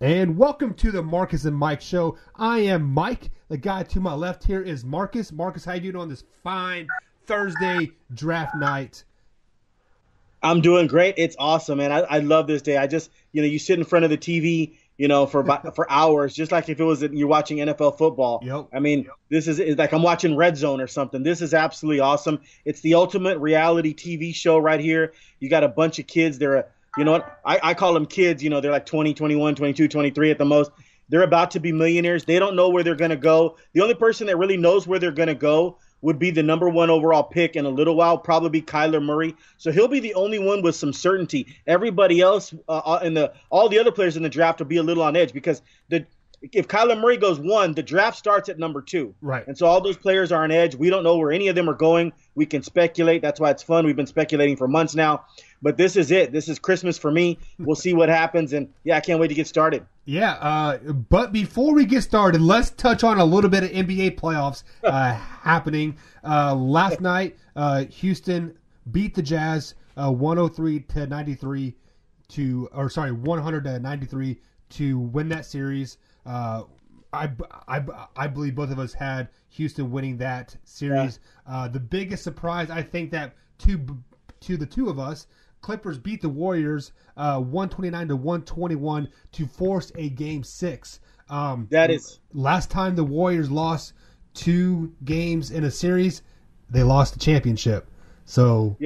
And welcome to the Marcus and Mike show. I am Mike. The guy to my left here is Marcus. Marcus, how you doing on this fine Thursday draft night? I'm doing great. It's awesome, man. I love this day. I just, you sit in front of the TV, for hours, just like if it was you're watching NFL football. Yep. I mean, this is like I'm watching Red Zone or something. This is absolutely awesome. It's the ultimate reality TV show right here. You got a bunch of kids. You know what? I call them kids. They're like 20, 21, 22, 23 at the most. They're about to be millionaires. They don't know where they're going to go. The only person that really knows where they're going to go would be the number one overall pick in a little while, probably be Kyler Murray. So he'll be the only one with some certainty. Everybody else all the other players in the draft will be a little on edge because if Kyler Murray goes 1, the draft starts at number 2. Right. And so all those players are on edge. We don't know where any of them are going. We can speculate. That's why it's fun. We've been speculating for months now. But this is it. This is Christmas for me. We'll see what happens. And, I can't wait to get started. Yeah, but before we get started, let's touch on a little bit of NBA playoffs happening. Last night, Houston beat the Jazz 100 to 93 to win that series. I believe both of us had Houston winning that series. Yeah. The biggest surprise, I think, that to the two of us, Clippers beat the Warriors 129 to 121 to force a Game 6. That is last time the Warriors lost 2 games in a series, they lost the championship. So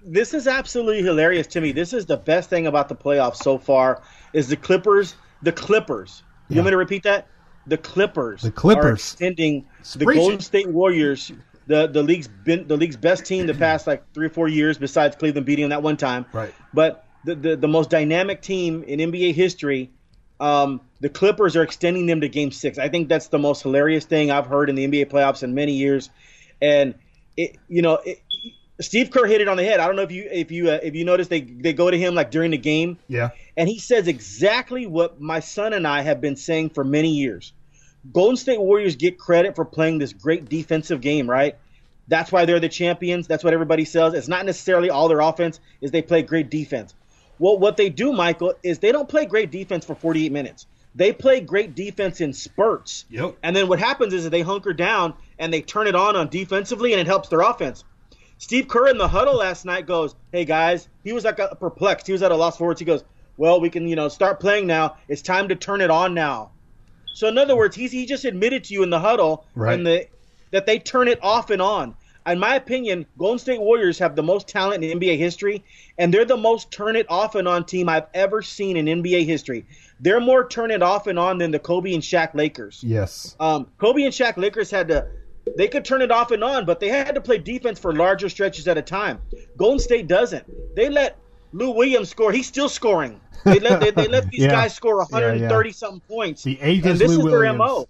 this is absolutely hilarious to me. This is the best thing about the playoffs so far is the Clippers. The Clippers. You want me to repeat that? The Clippers. Are extending the Golden State Warriors. The league's best team the past like 3 or 4 years, besides Cleveland beating them that one time. Right. But the most dynamic team in NBA history, the Clippers are extending them to Game 6. I think that's the most hilarious thing I've heard in the NBA playoffs in many years. And Steve Kerr hit it on the head. I don't know if you noticed they go to him like during the game. Yeah. And he says exactly what my son and I have been saying for many years. Golden State Warriors get credit for playing this great defensive game, right? That's why they're the champions. That's what everybody says. It's not necessarily all their offense is they play great defense. Well, what they do, Michael, is they don't play great defense for 48 minutes. They play great defense in spurts. Yep. And then what happens is that they hunker down and they turn it on defensively, and it helps their offense. Steve Kerr in the huddle last night goes, hey, guys, he was like perplexed. He was at a loss for words. He goes, well, we can, start playing now. It's time to turn it on now. So in other words, he just admitted to you in the huddle that they turn it off and on. In my opinion, Golden State Warriors have the most talent in NBA history, and they're the most turn it off and on team I've ever seen in NBA history. They're more turn it off and on than the Kobe and Shaq Lakers. Yes. Kobe and Shaq Lakers they could turn it off and on, but they had to play defense for larger stretches at a time. Golden State doesn't. They let Lou Williams score. He's still scoring. They let these guys score 130-something points. The agent and this Lou is Williams. their MO.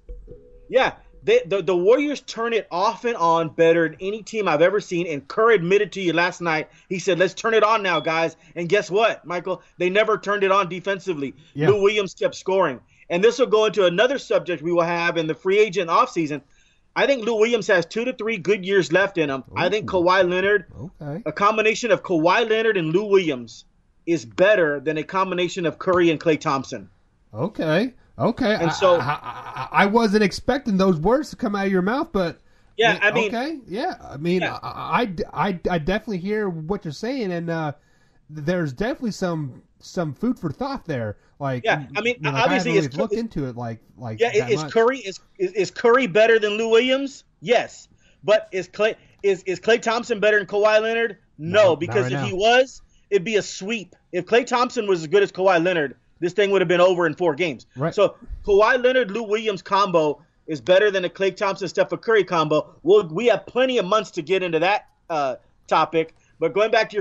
Yeah. The Warriors turn it off and on better than any team I've ever seen, and Kerr admitted to you last night. He said, let's turn it on now, guys. And guess what, Michael? They never turned it on defensively. Yeah. Lou Williams kept scoring. And this will go into another subject we will have in the free agent offseason. I think Lou Williams has 2 to 3 good years left in him. Ooh. I think Kawhi Leonard, a combination of Kawhi Leonard and Lou Williams is better than a combination of Curry and Klay Thompson. Okay. And so I wasn't expecting those words to come out of your mouth, but I definitely hear what you're saying, and there's definitely some food for thought there. Like, obviously, I haven't really looked into it is Curry better than Lou Williams? Yes, but is Klay Thompson better than Kawhi Leonard? No, because if he was, it'd be a sweep. If Klay Thompson was as good as Kawhi Leonard, this thing would have been over in 4 games. Right. So Kawhi Leonard, Lou Williams combo is better than the Klay Thompson, Stephen Curry combo. We have plenty of months to get into that topic. But going back to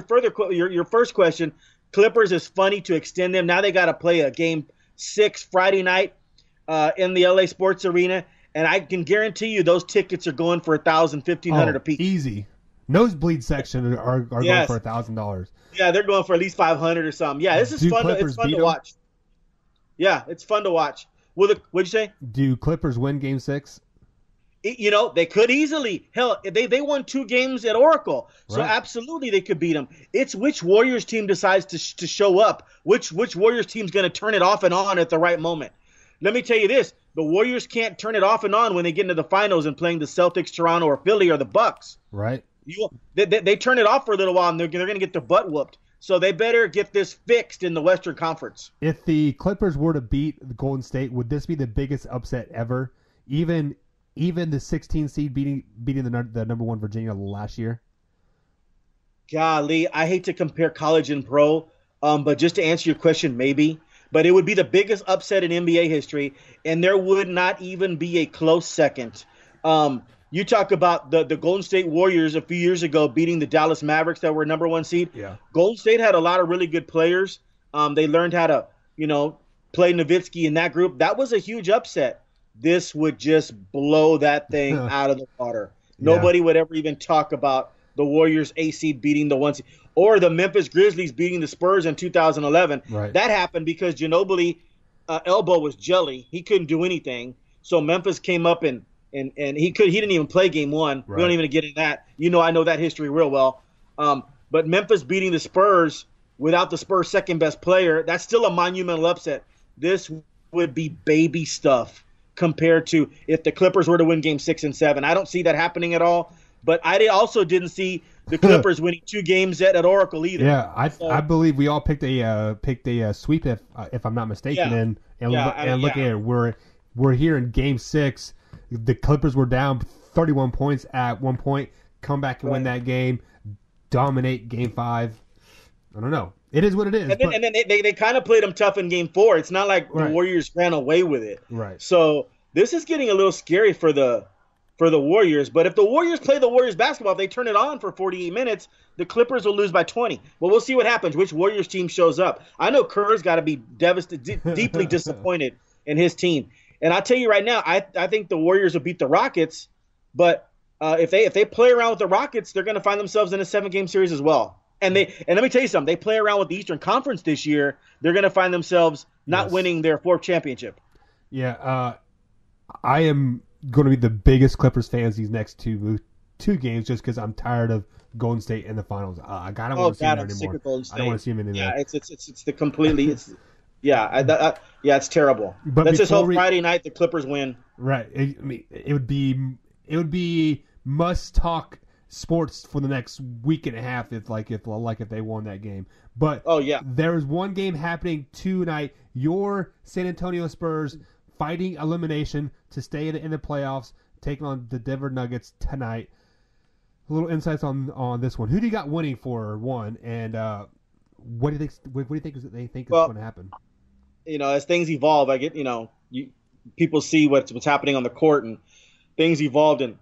your first question, Clippers is funny to extend them. Now they got to play a Game 6 Friday night in the LA Sports Arena, and I can guarantee you those tickets are going for $1,000, $1,500 a piece. Easy. Nosebleed section are going for $1,000. Yeah, they're going for at least $500 or something. Yeah, this is fun. It's fun to watch. Yeah, it's fun to watch. What'd you say? Do Clippers win Game 6? They could easily. Hell, they won 2 games at Oracle, so Right. absolutely they could beat them. It's which Warriors team decides to show up. Which Warriors team's going to turn it off and on at the right moment. Let me tell you this: the Warriors can't turn it off and on when they get into the finals and playing the Celtics, Toronto, or Philly or the Bucks. Right. They turn it off for a little while and they're going to get their butt whooped. So they better get this fixed in the Western Conference. If the Clippers were to beat the Golden State, would this be the biggest upset ever? Even the 16 seed beating the number 1 Virginia last year. Golly, I hate to compare college and pro, but just to answer your question, maybe. But it would be the biggest upset in NBA history, and there would not even be a close second. You talk about the Golden State Warriors a few years ago beating the Dallas Mavericks that were number 1 seed. Yeah. Golden State had a lot of really good players. They learned how to, play Nowitzki in that group. That was a huge upset. This would just blow that thing out of the water. Yeah. Nobody would ever even talk about the Warriors A seed beating the 1 seed or the Memphis Grizzlies beating the Spurs in 2011. Right. That happened because Ginobili elbow was jelly. He couldn't do anything. So Memphis came up and he didn't even play game 1. Right. We don't even get into that. I know that history real well. But Memphis beating the Spurs without the Spurs' second best player, that's still a monumental upset. This would be baby stuff compared to if the Clippers were to win game 6 and 7. I don't see that happening at all. But I also didn't see the Clippers winning 2 games at Oracle either. Yeah, I believe we all picked a sweep if I'm not mistaken. Yeah. Looking at it, we're here in game 6. The Clippers were down 31 points at one point, come back and win that game, dominate game 5. I don't know. It is what it is. And then they kind of played them tough in game 4. It's not like the Warriors ran away with it. Right. So this is getting a little scary for the Warriors. But if the Warriors play the Warriors basketball, if they turn it on for 48 minutes, the Clippers will lose by 20. But we'll see what happens, which Warriors team shows up. I know Kerr's got to be devastated, deeply disappointed in his team. And I'll tell you right now, I think the Warriors will beat the Rockets. But if they play around with the Rockets, they're going to find themselves in a 7-game series as well. And let me tell you something. They play around with the Eastern Conference this year. They're going to find themselves not winning their 4th championship. Yeah, I am going to be the biggest Clippers fans these next two games just because I'm tired of Golden State in the finals. I don't want to see them anymore. I don't want to see them anymore. Yeah, it's the completely. It's terrible. But let's just hope Friday night the Clippers win. Right. It would be must talk sports for the next week and a half if they won that game. But there is one game happening tonight. Your San Antonio Spurs fighting elimination to stay in the playoffs, taking on the Denver Nuggets tonight. A little insights on this one. Who do you got winning for one? And what do you think? What do you think is going to happen? As things evolve, I get people see what's happening on the court and things evolved, and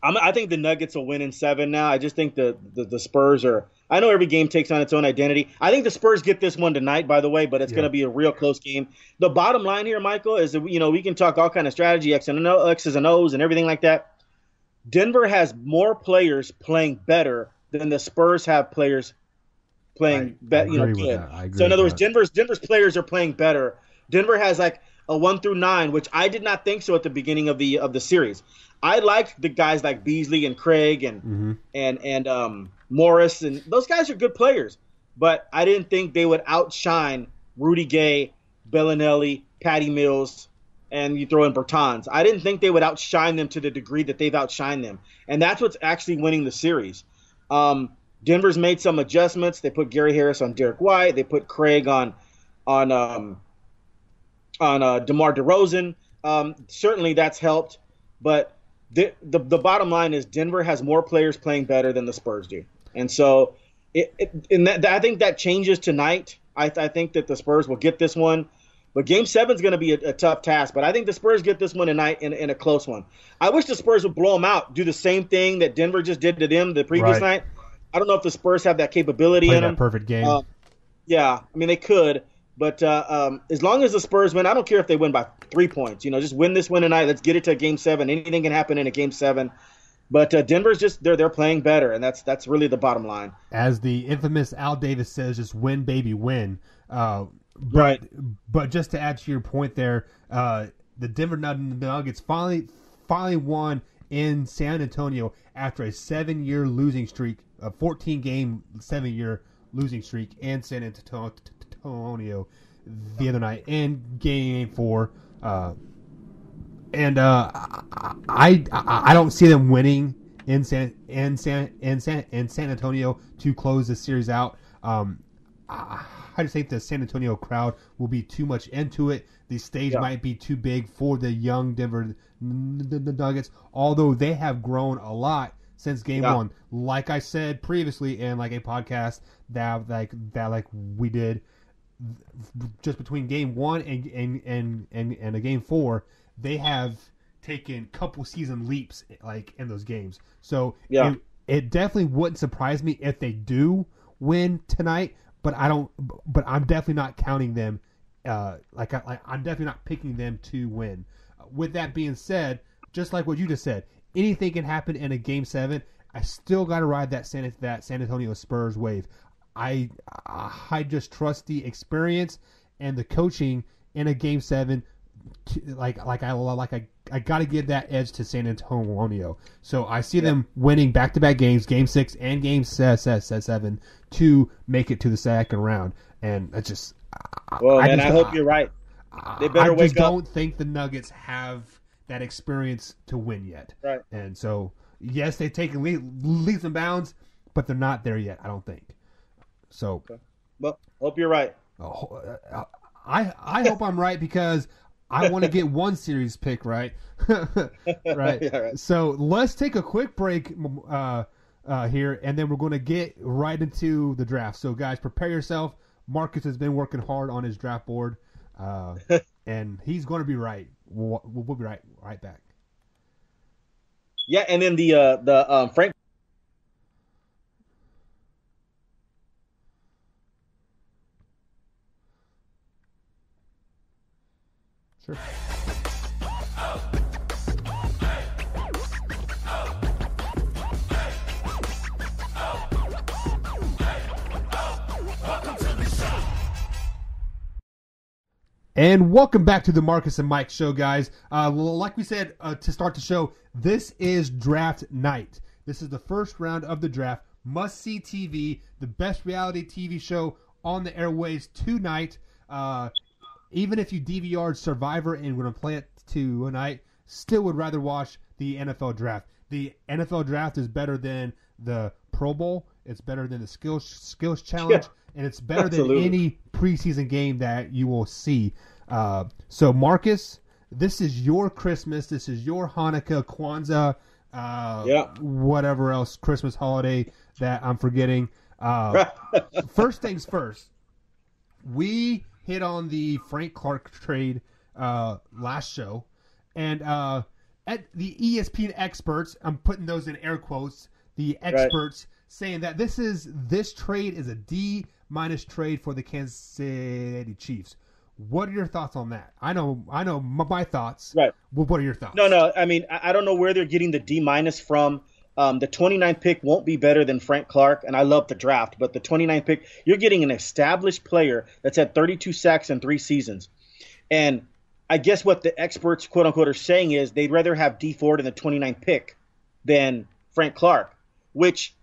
I think the Nuggets will win in 7 now. I just think the Spurs are. I know every game takes on its own identity. I think the Spurs get this one tonight, by the way, but it's going to be a real close game. The bottom line here, Michael, is that we can talk all kind of strategy, X's and O's, and everything like that. Denver has more players playing better than the Spurs have players playing good. So in other words, Denver's players are playing better. Denver has like a 1 through 9, which I did not think so at the beginning of the series. I liked the guys like Beasley and Craig and Morris, and those guys are good players. But I didn't think they would outshine Rudy Gay, Bellinelli, Patty Mills, and you throw in Bertans. I didn't think they would outshine them to the degree that they've outshined them. And that's what's actually winning the series. Denver's made some adjustments. They put Gary Harris on Derek White. They put Craig on DeMar DeRozan. Certainly that's helped. But the bottom line is Denver has more players playing better than the Spurs do. And so I think that changes tonight. I think that the Spurs will get this one. But Game 7 is going to be a tough task. But I think the Spurs get this one tonight in a close one. I wish the Spurs would blow them out, do the same thing that Denver just did to them the previous night. I don't know if the Spurs have that capability in them. Perfect game. They could. But as long as the Spurs win, I don't care if they win by 3 points. Just win this one tonight. Let's get it to Game 7. Anything can happen in a Game 7. But Denver's just they're playing better, and that's really the bottom line. As the infamous Al Davis says, just win, baby, win. Right. But just to add to your point there, the Denver Nuggets finally finally won in San Antonio after a 7-year losing streak, a 14-game 7-year losing streak in San Antonio the other night in Game 4. I don't see them winning in San Antonio to close the series out. I just think the San Antonio crowd will be too much into it. The stage might be too big for the young Denver Nuggets, although they have grown a lot since Game 1. Like I said previously in like a podcast that we did, just between Game 1 and a Game 4, they have taken couple season leaps like in those games. So it definitely wouldn't surprise me if they do win tonight. But I'm definitely not counting them. I'm definitely not picking them to win. With that being said, just like what you just said, anything can happen in a Game 7. I still got to ride that San Antonio Spurs wave. I just trust the experience and the coaching in a Game 7. I got to give that edge to San Antonio. So I see them winning back-to-back games, Game 6 and Game 7, to make it to the second round. And it's just... I hope you're right. They better wake up. I just don't think the Nuggets have that experience to win yet. Right. And so, yes, they've taken leaps and bounds, but they're not there yet, I don't think. So... Well, hope you're right. I hope I'm right because... I want to get one series pick right. Right. So let's take a quick break here, and then we're going to get right into the draft. So, guys, prepare yourself. Marcus has been working hard on his draft board, and he's going to be right. We'll be right back. Yeah, and then the Frank. Sure. And welcome back to the Marcus and Mike show, guys. Like we said to start the show, this is draft night. This is the first round of the draft. Must-see TV, the best reality TV show on the airways tonight. Even if you DVR'd Survivor and were going to play it tonight, still would rather watch the NFL draft. The NFL draft is better than the Pro Bowl. It's better than the skills challenge, and it's better than any preseason game that you will see. So, Marcus, this is your Christmas. This is your Hanukkah, Kwanzaa, whatever else Christmas holiday that I'm forgetting. First things first, we hit on the Frank Clark trade last show, and at the ESPN experts, I'm putting those in air quotes, the experts saying that this trade is a D- trade for the Kansas City Chiefs. What are your thoughts on that? I know my thoughts. Right. What are your thoughts? No. I mean, I don't know where they're getting the D- from. The 29th pick won't be better than Frank Clark, and I love the draft, but the 29th pick, you're getting an established player that's had 32 sacks in 3 seasons. And I guess what the experts, quote unquote, are saying is they'd rather have D Ford in the 29th pick than Frank Clark, which,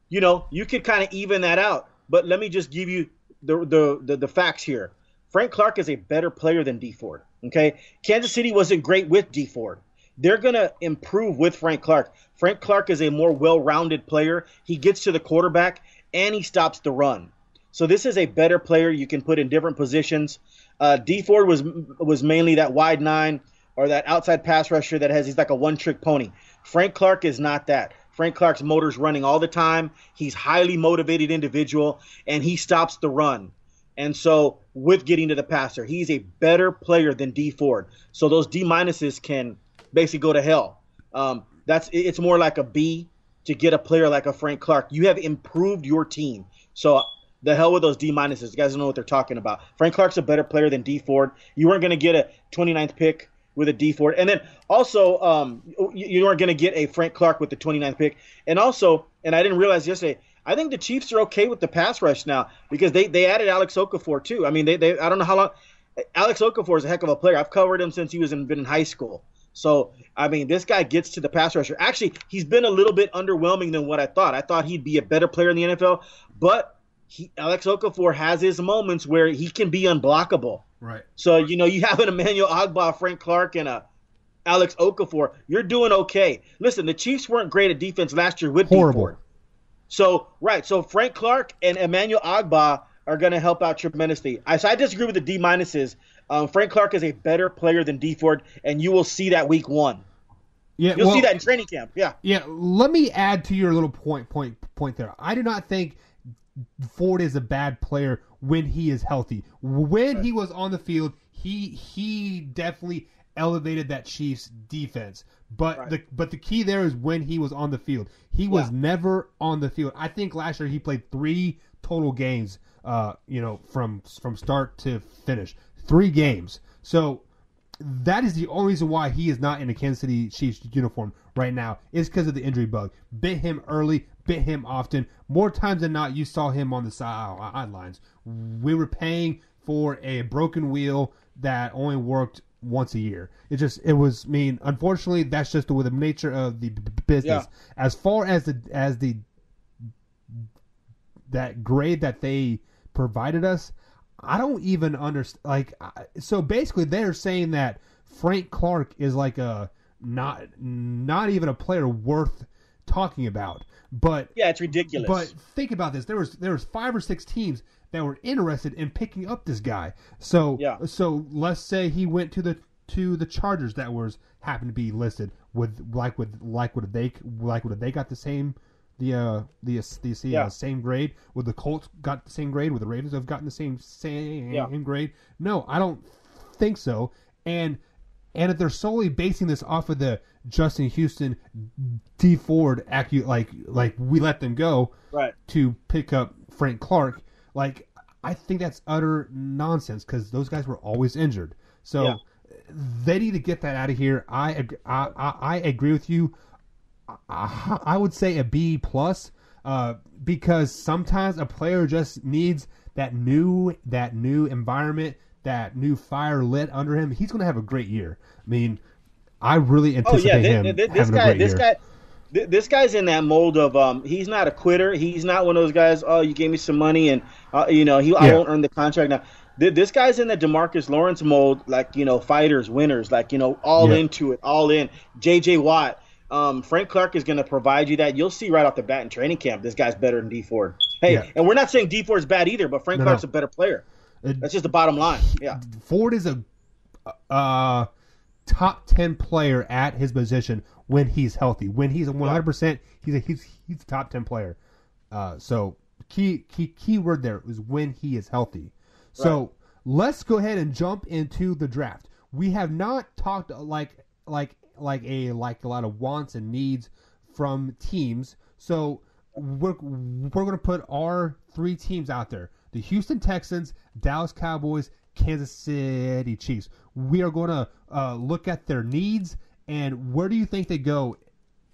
you could kind of even that out. But let me just give you the facts here. Frank Clark is a better player than D Ford. Okay. Kansas City wasn't great with D Ford. They're going to improve with Frank Clark. Frank Clark is a more well-rounded player. He gets to the quarterback, and he stops the run. So this is a better player you can put in different positions. D Ford was mainly that wide 9 or that outside pass rusher he's like a one-trick pony. Frank Clark is not that. Frank Clark's motor's running all the time. He's highly motivated individual, and he stops the run. And so with getting to the passer, he's a better player than D Ford. So those D- can basically go to hell. It's more like a B to get a player like a Frank Clark. You have improved your team. So the hell with those D-. You guys don't know what they're talking about. Frank Clark's a better player than D Ford. You weren't going to get a 29th pick with a D Ford. And then also you weren't going to get a Frank Clark with the 29th pick. And also, and I didn't realize yesterday, I think the Chiefs are okay with the pass rush now because they added Alex Okafor too. I mean, they I don't know how long. Alex Okafor is a heck of a player. I've covered him since he been in high school. So, I mean, this guy gets to the pass rusher. Actually, he's been a little bit underwhelming than what I thought. I thought he'd be a better player in the NFL, but Alex Okafor has his moments where he can be unblockable. Right. So, you have an Emmanuel Ogbah, Frank Clark, and a Alex Okafor. You're doing okay. Listen, the Chiefs weren't great at defense last year with Horrible. D Ford. So Frank Clark and Emmanuel Ogbah are going to help out tremendously. So I disagree with the D minuses. Frank Clark is a better player than D Ford, and you will see that week 1. Yeah, You'll see that in training camp. Yeah. Yeah. Let me add to your little point there. I do not think Ford is a bad player when he is healthy. When he was on the field, he definitely elevated that Chiefs defense. But the key there is when he was on the field. He was never on the field. I think last year he played 3 total games. From start to finish, 3 games. So that is the only reason why he is not in a Kansas City Chiefs uniform right now, is because of the injury bug. Bit him early, bit him often. More times than not, you saw him on the sidelines. We were paying for a broken wheel that only worked once a year. Unfortunately, that's just the nature of the business. Yeah. As far as that grade that they provided us, I don't even understand. So basically, they're saying that Frank Clark is like a not even a player worth talking about. But yeah, it's ridiculous. But think about this: there was 5 or 6 teams that were interested in picking up this guy. So let's say he went to the Chargers that happened to be listed would they got the same. Same grade? Would the Colts got the same grade? Would the Ravens have gotten the same grade? No, I don't think so. And if they're solely basing this off of the Justin Houston, D Ford like we let them go to pick up Frank Clark, I think that's utter nonsense because those guys were always injured. So they need to get that out of here. I agree with you. I would say a B plus, because sometimes a player just needs that new environment, that new fire lit under him. He's going to have a great year. I mean, I really anticipate him having a great year. This guy's in that mold of he's not a quitter. He's not one of those guys. Oh, you gave me some money and I won't earn the contract now. This guy's in the DeMarcus Lawrence mold, fighters, winners, all into it, all in. J.J. Watt. Frank Clark is going to provide you that. You'll see right off the bat in training camp, this guy's better than D Ford. And we're not saying D Ford's bad either, but Frank Clark's a better player. That's just the bottom line. Yeah, Ford is a top 10 player at his position when he's healthy. When he's 100%, he's a top 10 player. So key word there is when he is healthy. So let's go ahead and jump into the draft. We have not talked like a lot of wants and needs from teams. So we're going to put our 3 teams out there: the Houston Texans, Dallas Cowboys, Kansas City Chiefs. We are going to look at their needs and where do you think they go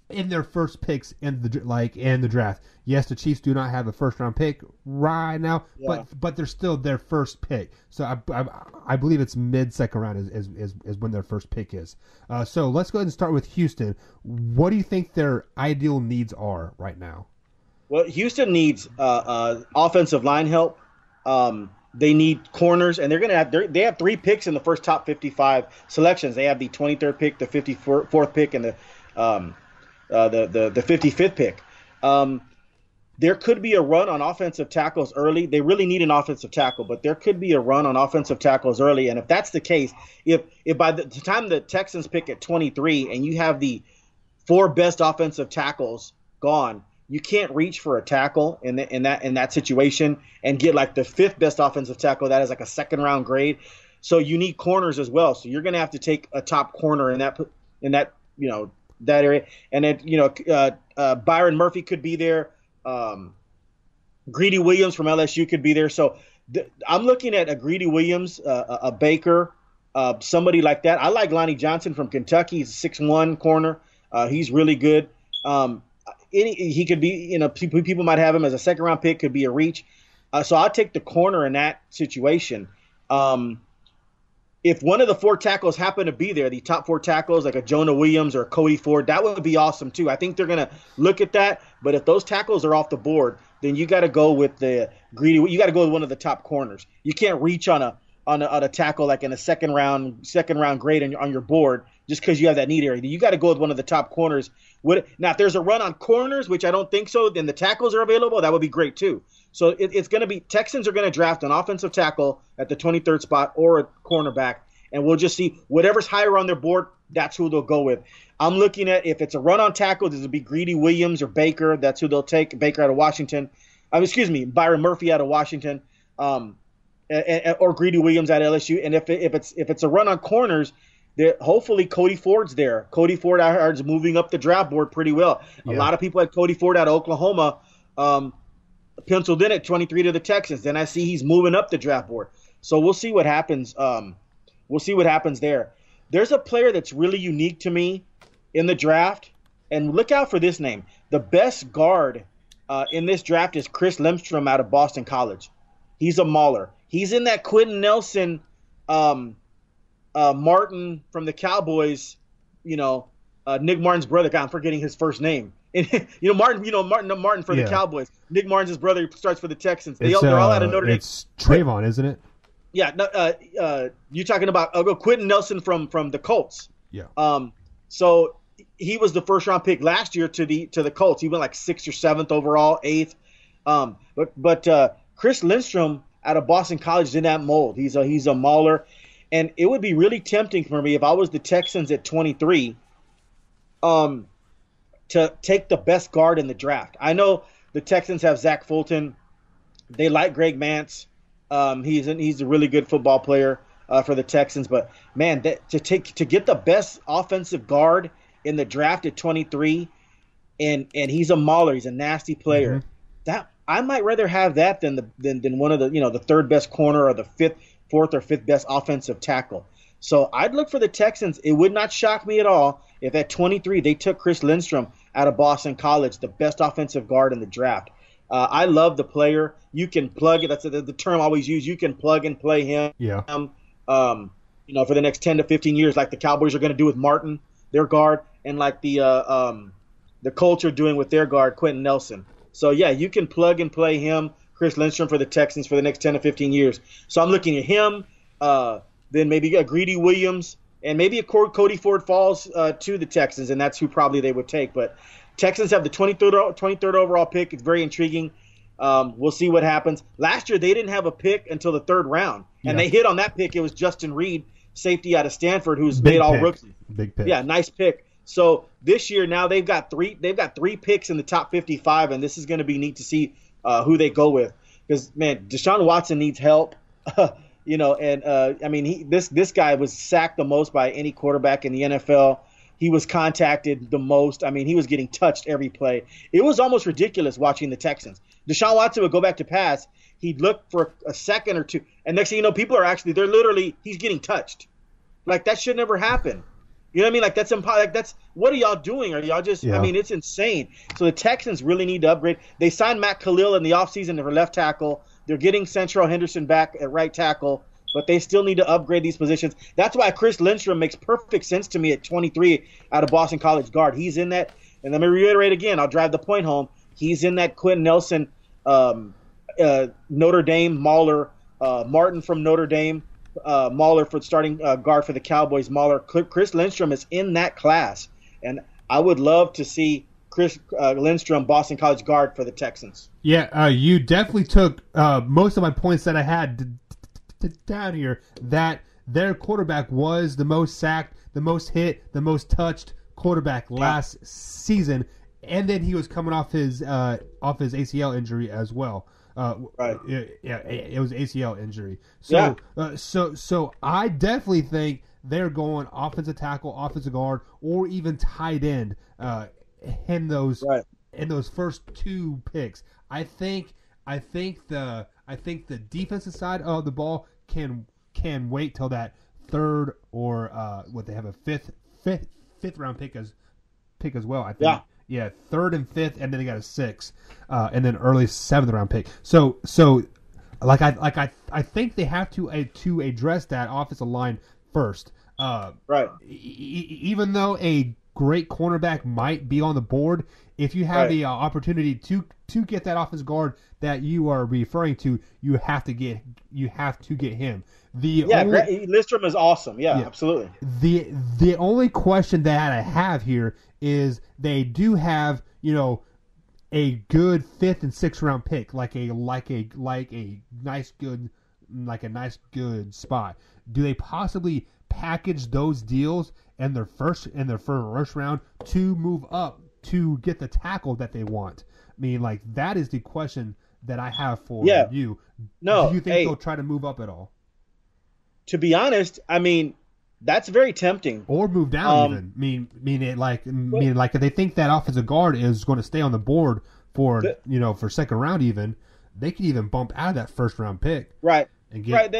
in their first picks in the draft. Yes, the Chiefs do not have a first round pick right now, but they're still their first pick. So I believe it's mid second round is when their first pick is. So let's go ahead and start with Houston. What do you think their ideal needs are right now? Well, Houston needs offensive line help. They need corners, and they have 3 picks in the first top 55 selections. They have the 23rd pick, the 54th pick, and the 55th pick. There could be a run on offensive tackles early. They really need an offensive tackle, but there could be a run on offensive tackles early. And if that's the case, if by the time the Texans pick at 23 and you have the 4 best offensive tackles gone, you can't reach for a tackle in that situation and get like the 5th best offensive tackle that is like a second round grade. So you need corners as well. So you're going to have to take a top corner in that that area. And then Byron Murphy could be there. Greedy Williams from LSU could be there. So I'm looking at a Greedy Williams, a Baker, somebody like that. I like Lonnie Johnson from Kentucky. He's a 6'1" corner. He's really good. He could be, people might have him as a second round pick, could be a reach. So I'll take the corner in that situation. if one of the 4 tackles happen to be there, the top 4 tackles, like a Jonah Williams or a Cody Ford, that would be awesome too. I think they're going to look at that. But if those tackles are off the board, then you got to go with the greedy. You got to go with one of the top corners. You can't reach on a tackle like in a second round grade on your board just because you have that need area. You got to go with one of the top corners. Now, if there's a run on corners, which I don't think so, then the tackles are available. That would be great too. So it's going to be Texans are going to draft an offensive tackle at the 23rd spot or a cornerback, and we'll just see whatever's higher on their board. That's who they'll go with. I'm looking at if it's a run on tackle, does it be Greedy Williams or Baker? That's who they'll take. Baker out of Washington. Byron Murphy out of Washington, or Greedy Williams at LSU. And if it's a run on corners, hopefully Cody Ford's there. Cody Ford is moving up the draft board pretty well. Yeah. A lot of people had Cody Ford out of Oklahoma. Penciled in at 23 to the Texans. Then I see he's moving up the draft board. So we'll see what happens. We'll see what happens there. There's a player that's really unique to me in the draft, and look out for this name. The best guard in this draft is Chris Lindstrom out of Boston College. He's a mauler. He's in that Quentin Nelson, Martin from the Cowboys. Nick Martin's brother. God, I'm forgetting his first name. Martin for the Cowboys. Nick Martin's his brother starts for the Texans. They're all out of Notre Dame. It's Trayvon, isn't it? Yeah. You're talking about Quentin Nelson from the Colts. Yeah. So he was the first round pick last year to the Colts. He went like 6th or 7th overall, 8th. But Chris Lindstrom out of Boston College is in that mold. He's a mauler, and it would be really tempting for me if I was the Texans at 23. To take the best guard in the draft. I know the Texans have Zach Fulton. They like Greg Mance. He's a really good football player for the Texans. But man, to get the best offensive guard in the draft at 23, and he's a mauler. He's a nasty player. Mm-hmm. That I might rather have that than one of the third best corner or the fourth or fifth best offensive tackle. So I'd look for the Texans. It would not shock me at all if at 23 they took Chris Lindstrom out of Boston College, the best offensive guard in the draft. I love the player. You can plug it. That's the term I always use. You can plug and play him. Yeah. For the next 10 to 15 years, like the Cowboys are going to do with Martin, their guard, and like the Colts are doing with their guard, Quentin Nelson. So yeah, you can plug and play him, Chris Lindstrom, for the Texans for the next 10 to 15 years. So I'm looking at him. Then maybe a Greedy Williams, and maybe a Cody Ford falls to the Texans, and that's who probably they would take. But Texans have the 23rd overall pick. It's very intriguing. We'll see what happens. Last year, they didn't have a pick until the 3rd round, and they hit on that pick. It was Justin Reed, safety out of Stanford, who's made all rookie. Big pick. Yeah, nice pick. So this year now they've got three picks in the top 55, and this is going to be neat to see who they go with. Because man, Deshaun Watson needs help. This guy was sacked the most by any quarterback in the NFL. He was contacted the most. I mean, he was getting touched every play. It was almost ridiculous watching the Texans. Deshaun Watson would go back to pass. He'd look for a second or two, and next thing you know, he's getting touched. Like, that should never happen. You know what I mean? Like, that's impossible. Like, what are y'all doing? Are y'all just? Yeah. I mean, it's insane. So the Texans really need to upgrade. They signed Matt Khalil in the offseason for left tackle. They're getting Central Henderson back at right tackle, but they still need to upgrade these positions. That's why Chris Lindstrom makes perfect sense to me at 23 out of Boston College guard. He's in that, and let me reiterate again, I'll drive the point home. He's in that Quentin Nelson, Notre Dame mauler, Martin from Notre Dame, mauler for starting guard for the Cowboys, mauler. Chris Lindstrom is in that class, and I would love to see Chris Lindstrom, Boston College guard for the Texans. Yeah, you definitely took most of my points that I had down here, that their quarterback was the most sacked, the most hit, the most touched quarterback last season, and then he was coming off his ACL injury as well. Right. It was ACL injury. So, so I definitely think they're going offensive tackle, offensive guard, or even tight end in those first 2 picks. I think the defensive side of the ball can wait till that 3rd or they have a fifth round pick as well. I think. Yeah, 3rd and 5th, and then they got a 6th, and then early 7th round pick. So I think they have to address that offensive line first. Right. Even though a great cornerback might be on the board, if you have the opportunity to get that offensive guard that you are referring to, you have to get him. Lindstrom is awesome. Yeah, absolutely. The only question that I have here is they do have, a good 5th and 6th round pick, like a nice good spot. Do they possibly package those deals in their first round to move up to get the tackle that they want? I mean, like, that is the question that I have for you. No, do you think they'll try to move up at all? To be honest, I mean, that's very tempting. Or move down even. If they think that offensive guard is going to stay on the board for for second round even, they could even bump out of that first round pick. Right. And get,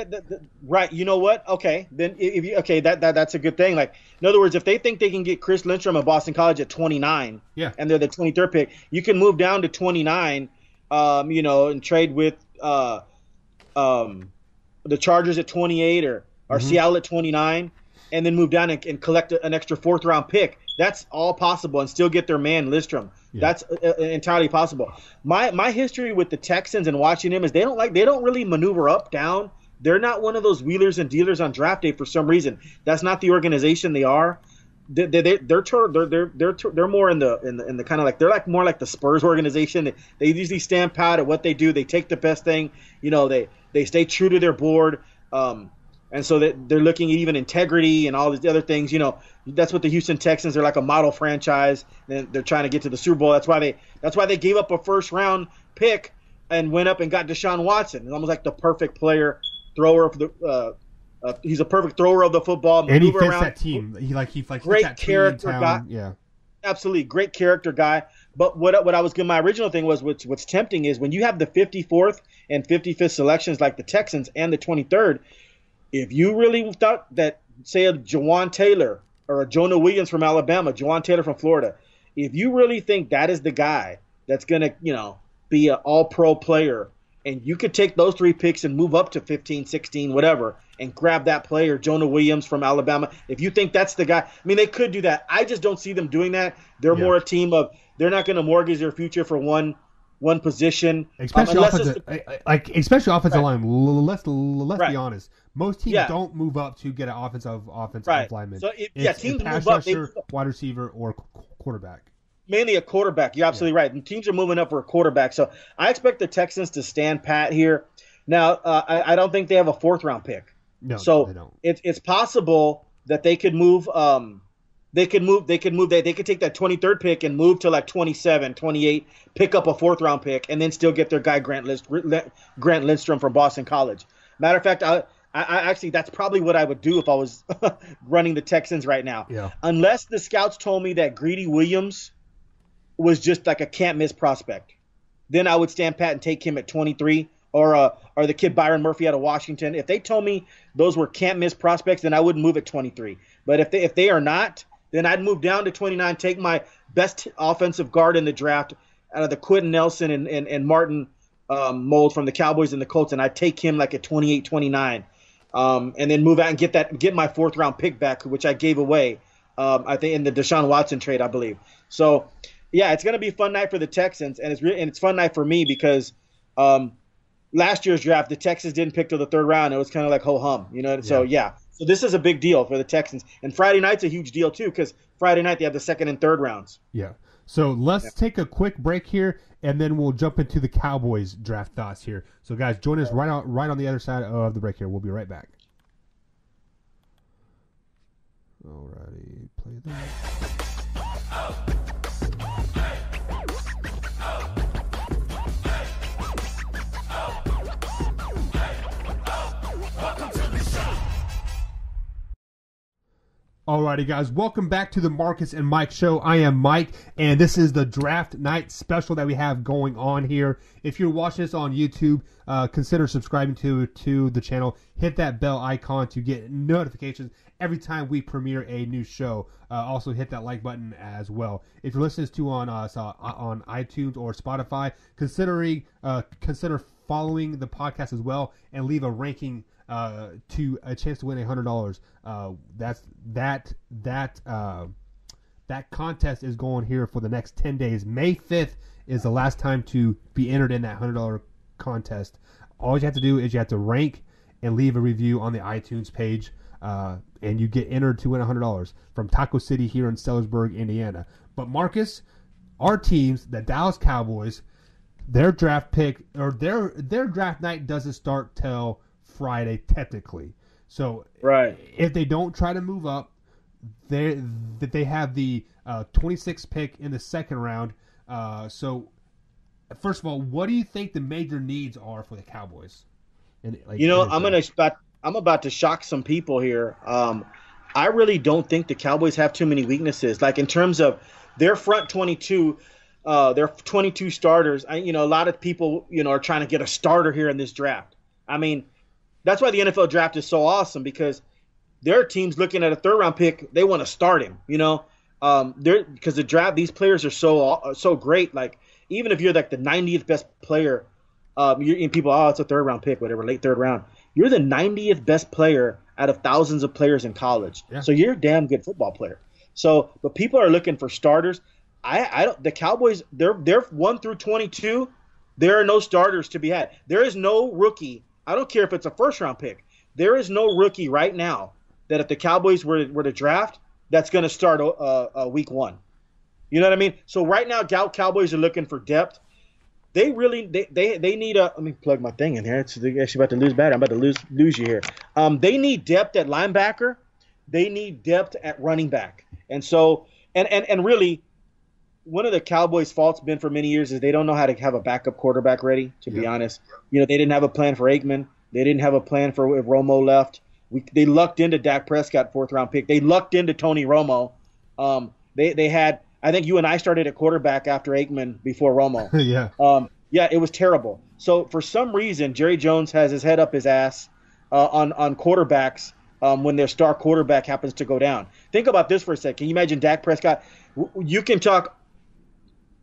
right. You know what? Okay. Then that's a good thing. Like, in other words, if they think they can get Chris Lindstrom at Boston College at 29, and they're the 23rd pick, you can move down to 29, and trade with the Chargers at 28 or Seattle at 29, and then move down and collect an extra 4th round pick. That's all possible, and still get their man Lindstrom. Yeah. That's entirely possible. My history with the Texans and watching them is they don't really maneuver up, down. They're not one of those wheelers and dealers on draft day for some reason. That's not the organization they are. They're more in the kind of like, they're like more like the Spurs organization. They usually stand pat at what they do. They take the best thing. They stay true to their board. And so they're looking at even integrity and all these other things. That's what the Houston Texans are, like a model franchise. And they're trying to get to the Super Bowl. That's why they gave up a first round pick and went up and got Deshaun Watson. It's almost like the perfect thrower of the. He's a perfect thrower of the football. And he fits that team. He great that character team guy. Yeah, absolutely great character guy. But what I was my original thing was what's tempting is when you have the 54th and 55th selections like the Texans and the 23rd. If you really thought that, say, a Jawan Taylor or a Jonah Williams from Alabama, Jawan Taylor from Florida, if you really think that is the guy that's going to, be an all-pro player, and you could take those 3 picks and move up to 15, 16, whatever, and grab that player, Jonah Williams from Alabama, if you think that's the guy, I mean, they could do that. I just don't see them doing that. They're more a team of, they're not going to mortgage their future for one position, especially offensive line. Let's be honest. Most teams don't move up to get an offensive lineman. So teams pass move up. Rusher, wide receiver, or quarterback. Mainly a quarterback. You're absolutely right. And teams are moving up for a quarterback. So I expect the Texans to stand pat here. Now, I don't think they have a 4th round pick. No, so they don't. It's possible that they could move. They could take that 23rd pick and move to like 27, 28, pick up a 4th round pick, and then still get their guy Grant Lindstrom from Boston College. Matter of fact, I actually, that's probably what I would do if I was running the Texans right now. Yeah. Unless the scouts told me that Greedy Williams was just like a can't miss prospect, then I would stand pat and take him at 23, or the kid Byron Murphy out of Washington. If they told me those were can't miss prospects, then I wouldn't move at 23. But if they are not, then I'd move down to 29, take my best offensive guard in the draft out of the Quentin Nelson and Martin mold from the Cowboys and the Colts, and I'd take him like at 28, 29. And then move out and get my 4th round pick back, which I gave away, I think in the Deshaun Watson trade, I believe. So, yeah, it's going to be a fun night for the Texans, and it's fun night for me because last year's draft the Texans didn't pick till the 3rd round. It was kind of like ho hum, So so this is a big deal for the Texans, and Friday night's a huge deal too because Friday night they have the 2nd and 3rd rounds. Yeah. So let's take a quick break here, and then we'll jump into the Cowboys draft thoughts here. So, guys, join us right on the other side of the break here. We'll be right back. Alrighty, play that. Alrighty, guys, welcome back to the Marcus and Mike Show. I am Mike, and this is the draft night special that we have going on here. If you're watching this on YouTube, consider subscribing to the channel. Hit that bell icon to get notifications every time we premiere a new show. Also, hit that like button as well. If you're listening to on iTunes or Spotify, consider following the podcast as well and leave a ranking to a chance to win $100. That contest is going here for the next 10 days. May 5th is the last time to be entered in that $100 contest. All you have to do is you have to rank and leave a review on the iTunes page, and you get entered to win $100 from Taco City here in Sellersburg, Indiana. But Marcus, our teams, the Dallas Cowboys, their draft pick or their draft night doesn't start till Friday technically. So right, if they don't try to move up, they have the 26th pick in the second round. So first of all, what do you think the major needs are for the Cowboys? I'm about to shock some people here. I really don't think the Cowboys have too many weaknesses. Like in terms of their front 22, their 22 starters. A lot of people, are trying to get a starter here in this draft. I mean, that's why the NFL draft is so awesome, because there are teams looking at a third-round pick, they want to start him. Because the draft, these players are so great. Like even if you're like the 90th best player, people, it's a third-round pick, whatever, late third round. You're the 90th best player out of thousands of players in college. Yeah. So you're a damn good football player. So, but people are looking for starters. The Cowboys, they're 1 through 22. There are no starters to be had. There is no rookie. I don't care if it's a first-round pick. There is no rookie right now that if the Cowboys were to draft, that's going to start week 1. You know what I mean? So right now, Cowboys are looking for depth. They really they need a. Let me plug my thing in here. It's actually about to lose battery. I'm about to lose you here. They need depth at linebacker. They need depth at running back. And so and really, one of the Cowboys' faults been for many years is they don't know how to have a backup quarterback ready. To be honest, they didn't have a plan for Aikman. They didn't have a plan for if Romo left. They lucked into Dak Prescott, 4th-round pick. They lucked into Tony Romo. They had. I think you and I started at quarterback after Aikman before Romo. Yeah, it was terrible. So for some reason, Jerry Jones has his head up his ass on quarterbacks when their star quarterback happens to go down. Think about this for a second. Can you imagine Dak Prescott? You can talk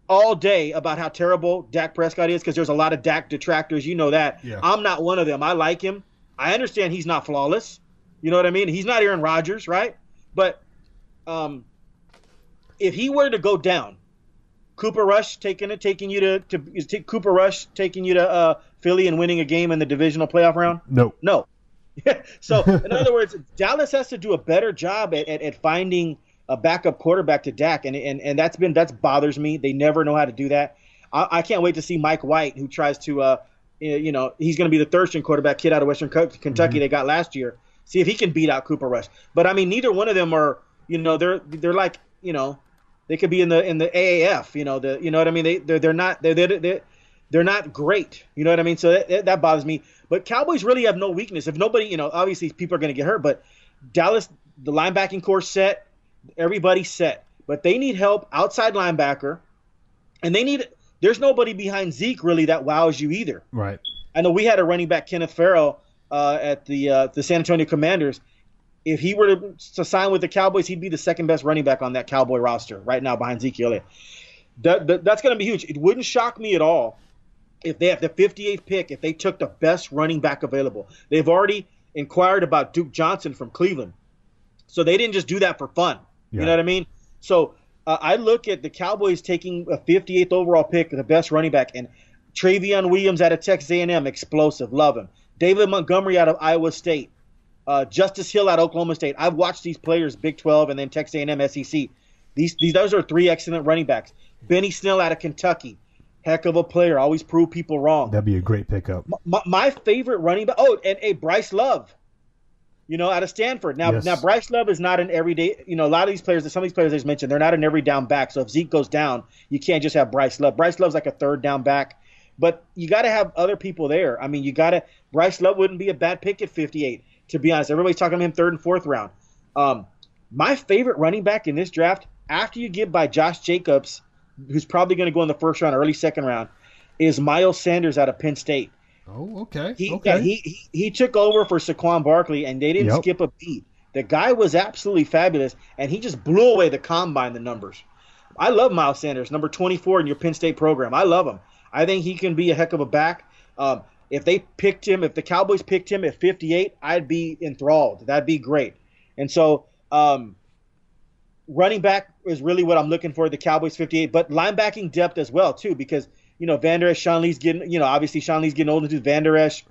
all day about how terrible Dak Prescott is because there's a lot of Dak detractors. You know that. Yeah. I'm not one of them. I like him. I understand he's not flawless. You know what I mean? He's not Aaron Rodgers, right? But if he were to go down, Cooper Rush taking you to Philly and winning a game in the divisional playoff round? No. So in other words, Dallas has to do a better job at finding a backup quarterback to Dak, and that's bothers me. They never know how to do that. I can't wait to see Mike White, who tries to he's going to be the third-string quarterback kid out of Western Kentucky they got last year. See if he can beat out Cooper Rush. But I mean, neither one of them are they're like they could be in the AAF. You know what I mean? They're not great. You know what I mean? So that bothers me. But Cowboys really have no weakness. If nobody, obviously people are going to get hurt. But Dallas, the linebacking core set, everybody's set. But they need help outside linebacker, and there's nobody behind Zeke really that wows you either. Right. I know we had a running back, Kenneth Farrell, at the San Antonio Commanders. If he were to sign with the Cowboys, he'd be the second best running back on that Cowboy roster right now behind Zeke Elliott. That's going to be huge. It wouldn't shock me at all if they have the 58th pick, if they took the best running back available. They've already inquired about Duke Johnson from Cleveland. So they didn't just do that for fun. Yeah. You know what I mean? So I look at the Cowboys taking a 58th overall pick, the best running back, and Travion Williams out of Texas A&M, explosive, love him. David Montgomery out of Iowa State. Justice Hill out of Oklahoma State. I've watched these players, Big 12 and then Texas A&M SEC. Those are 3 excellent running backs. Benny Snell out of Kentucky. Heck of a player. Always prove people wrong. That'd be a great pickup. My favorite running back. Oh, and Bryce Love. Out of Stanford. Now Bryce Love is not an everyday. A lot of these players, some of these players I just mentioned, they're not an every down back. So if Zeke goes down, you can't just have Bryce Love. Bryce Love's like a third down back. But you got to have other people there. I mean, Bryce Love wouldn't be a bad pick at 58. To be honest, everybody's talking about him 3rd and 4th round. My favorite running back in this draft, after you get by Josh Jacobs, who's probably going to go in the 1st round, early 2nd round, is Miles Sanders out of Penn State. Oh, okay. He took over for Saquon Barkley, and they didn't skip a beat. The guy was absolutely fabulous, and he just blew away the combine, the numbers. I love Miles Sanders, number 24 in your Penn State program. I love him. I think he can be a heck of a back. If the Cowboys picked him at 58, I'd be enthralled. That'd be great. And so running back is really what I'm looking for, the Cowboys 58, but linebacking depth as well too, because Van Der Esch, Sean Lee's getting, obviously Sean Lee's getting older too. Van Der Esch,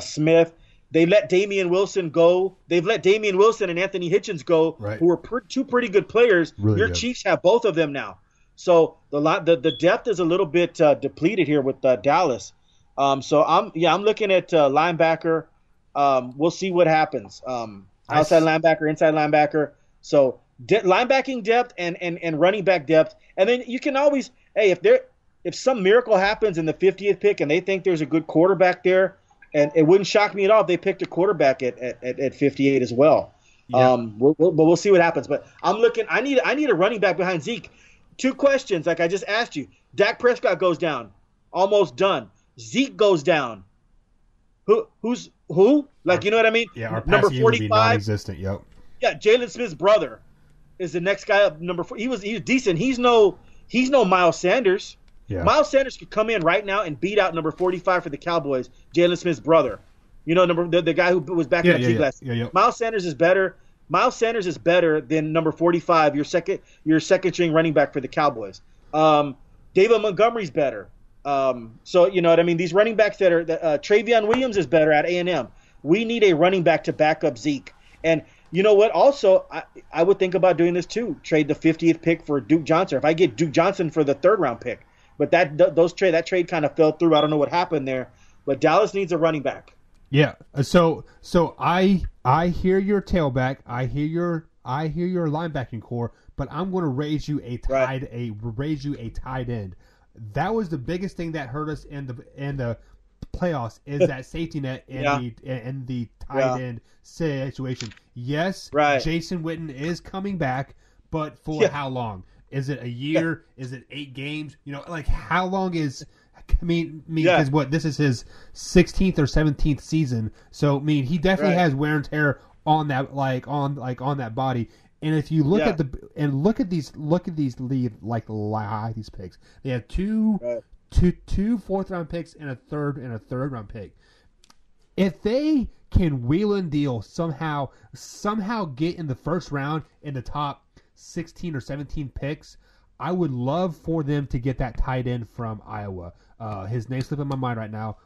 Smith. They let Damian Wilson go. They've let Damian Wilson and Anthony Hitchens go, right, who are two pretty good players. Really Your good. Chiefs have both of them now. So the depth is a little bit depleted here with Dallas. So I'm looking at linebacker. We'll see what happens. Outside linebacker, inside linebacker. So linebacking depth and running back depth, and then you can always, if some miracle happens in the 50th pick and they think there's a good quarterback there, and it wouldn't shock me at all if they picked a quarterback at 58 as well. Yeah. We'll see what happens. But I'm looking. I need a running back behind Zeke. 2 questions, like I just asked you. Dak Prescott goes down, almost done. Zeke goes down. Who's who? Like, you know what I mean? Yeah, our number passing game would be 45. non-existent. Yep. Yeah, Jalen Smith's brother is the next guy up. Number 4. He was decent. He's no Miles Sanders. Yeah. Miles Sanders could come in right now and beat out number 45 for the Cowboys, Jalen Smith's brother. The guy who was back in the league last. Yeah. Miles Sanders is better. Miles Sanders is better than number 45, your second string running back for the Cowboys. David Montgomery's better. So you know what I mean. These running backs Travion Williams is better at A&M. We need a running back to back up Zeke. And you know what? Also, I would think about doing this too. Trade the 50th pick for Duke Johnson. If I get Duke Johnson for the 3rd round pick. But that trade kind of fell through. I don't know what happened there. But Dallas needs a running back. Yeah. So I hear your tailback. I hear your linebacking core. But I'm going to raise you a tight end. That was the biggest thing that hurt us in the playoffs is that safety net and the tight end situation. Yes, right. Jason Witten is coming back, but for how long? Is it a year? Yeah. Is it 8 games? Like how long is? Because this is his 16th or 17th season, so he definitely has wear and tear on that, on that body. And if you look at these picks, they have two 4th round picks and a third round pick. If they can wheel and deal somehow get in the 1st round in the top 16 or 17 picks, I would love for them to get that tight end from Iowa. His name's slipping my mind right now.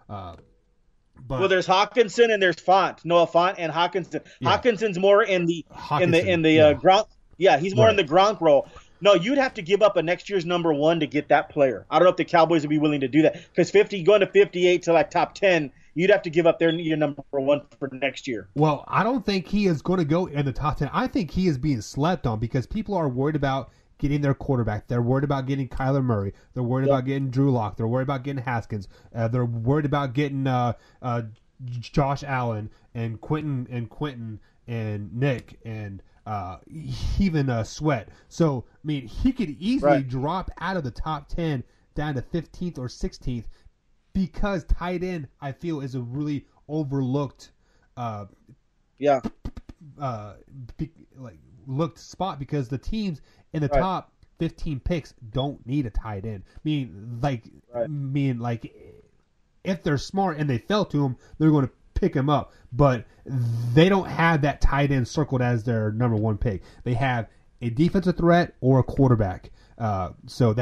But there's Hawkinson and there's Noah Fant and Hawkinson. Yeah. Hawkinson's more in the Gronk. Yeah, he's more in the Gronk role. No, you'd have to give up a next year's number 1 to get that player. I don't know if the Cowboys would be willing to do that because going to 58 to like top 10, you'd have to give up your number 1 for next year. Well, I don't think he is going to go in the top 10. I think he is being slept on because people are worried about getting their quarterback. They're worried about getting Kyler Murray. They're worried about getting Drew Lock. They're worried about getting Haskins. They're worried about getting Josh Allen and Quentin and Nick and even Sweat. So he could easily drop out of the top 10 down to 15th or 16th because tight end I feel is a really overlooked looked spot because the teams in the top 15 picks don't need a tight end. If they're smart and they fell to him, they're going to pick him up. But they don't have that tight end circled as their number 1 pick. They have a defensive threat or a quarterback. So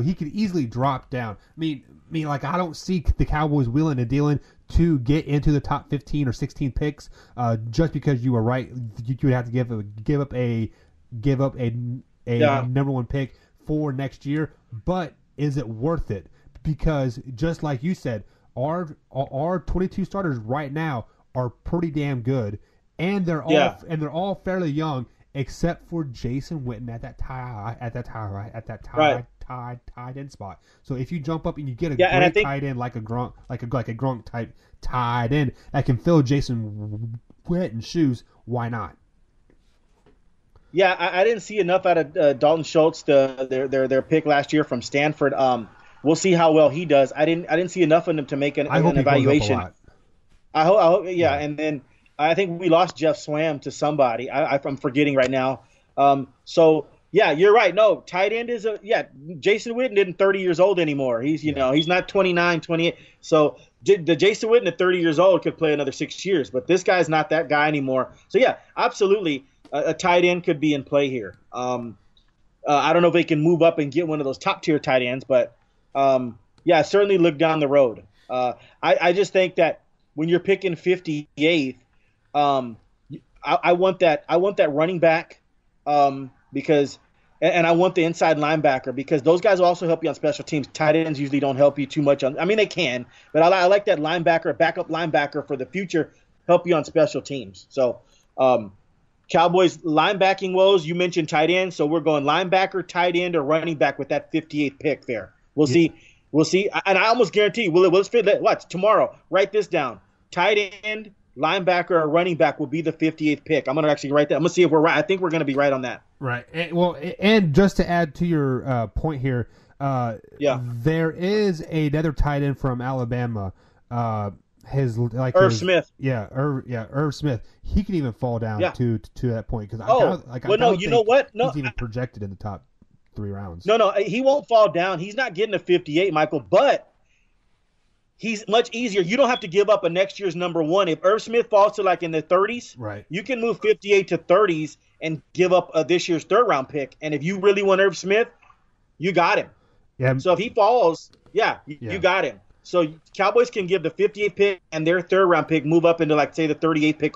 he could easily drop down. I don't see the Cowboys wheeling and dealing to get into the top 15 or 16 picks. Just because you were right, you would have to give up a number 1 pick for next year. But is it worth it? Because just like you said, our 22 starters right now are pretty damn good, and they're all fairly young, except for Jason Witten at that tight end spot. So if you jump up and you get a great tight end like a Gronk type tight end that can fill Jason Witten's shoes, why not? Yeah, I didn't see enough out of Dalton Schultz, their pick last year from Stanford. We'll see how well he does. I didn't see enough of him to make an evaluation. I hope, and then I think we lost Jeff Swam to somebody. I'm forgetting right now. So Yeah, you're right. No, tight end is Jason Witten isn't 30 years old anymore. He's he's not 29, 28. So the Jason Witten at 30 years old could play another 6 years, but this guy's not that guy anymore. So yeah, absolutely, a tight end could be in play here. I don't know if they can move up and get one of those top tier tight ends, but yeah, certainly look down the road. I just think that when you're picking 58th, I want that running back. Because I want the inside linebacker because those guys will also help you on special teams. Tight ends usually don't help you too much I mean, they can, but I like that linebacker, backup linebacker for the future, help you on special teams. So, Cowboys linebacking woes, you mentioned tight end, so we're going linebacker, tight end, or running back with that 58th pick there. We'll see. We'll see. And I almost guarantee we'll fit. Watch tomorrow. Write this down. Tight end, linebacker, or running back will be the 58th pick. I'm going to actually write that. I'm going to see if we're right. I think we're going to be right on that. Right. And just to add to your point here, there is another tight end from Alabama. Irv Smith. Irv Smith. He can even fall down to that point because he's even projected in the top 3 rounds. No, he won't fall down. He's not getting a 58, Michael, but he's much easier. You don't have to give up a next year's number 1. If Irv Smith falls to like in the 30s, right, you can move 58 to 30s and give up this year's 3rd round pick. And if you really want Irv Smith, you got him. Yeah. So if he falls, you got him. So Cowboys can give the 58th pick and their 3rd round pick move up into like say the 38th pick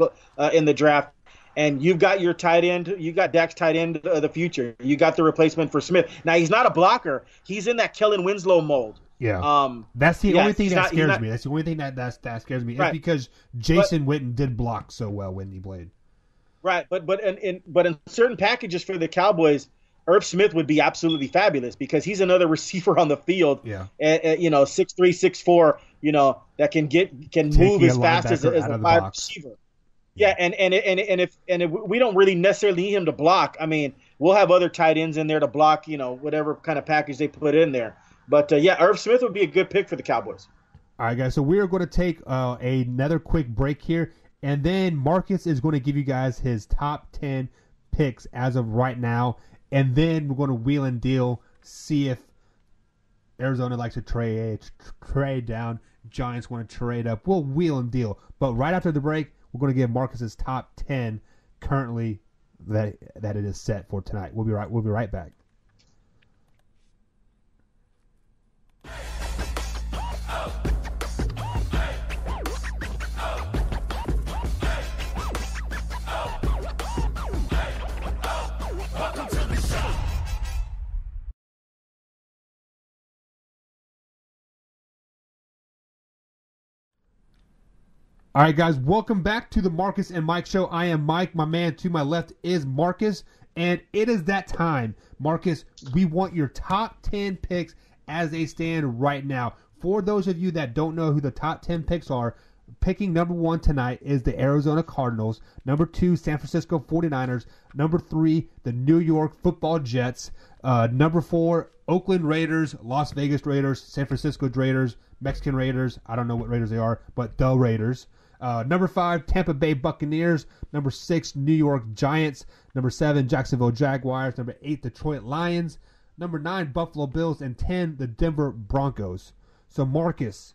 in the draft. And you've got your tight end. You got Dak's tight end of the future. You got the replacement for Smith. Now he's not a blocker. He's in that Kellen Winslow mold. Yeah. That's the only thing that scares me. That's the only thing that scares me. Right. It's because Jason Witten did block so well when he played. Right, but in certain packages for the Cowboys, Irv Smith would be absolutely fabulous because he's another receiver on the field. Yeah. 6'3", 6'4", that can move as fast as a 5 receiver. Yeah, and if we don't really necessarily need him to block, I mean, we'll have other tight ends in there to block, whatever kind of package they put in there. But Irv Smith would be a good pick for the Cowboys. All right, guys. So we are going to take another quick break here, and then Marcus is going to give you guys his top 10 picks as of right now, and then we're going to wheel and deal, see if Arizona likes to trade down, Giants want to trade up. We'll wheel and deal. But right after the break, we're going to give Marcus's top 10 currently that it is set for tonight. We'll be right back. All right, guys, welcome back to the Marcus and Mike Show. I am Mike. My man to my left is Marcus, and it is that time. Marcus, we want your top 10 picks as they stand right now. For those of you that don't know who the top 10 picks are, picking number 1 tonight is the Arizona Cardinals, number 2, San Francisco 49ers, number 3, the New York Football Jets, number 4, Oakland Raiders, Las Vegas Raiders, San Francisco Raiders, Mexican Raiders, I don't know what Raiders they are, but the Raiders. Number 5, Tampa Bay Buccaneers. Number 6, New York Giants. Number 7, Jacksonville Jaguars. Number 8, Detroit Lions. Number 9, Buffalo Bills. And 10, the Denver Broncos. So, Marcus,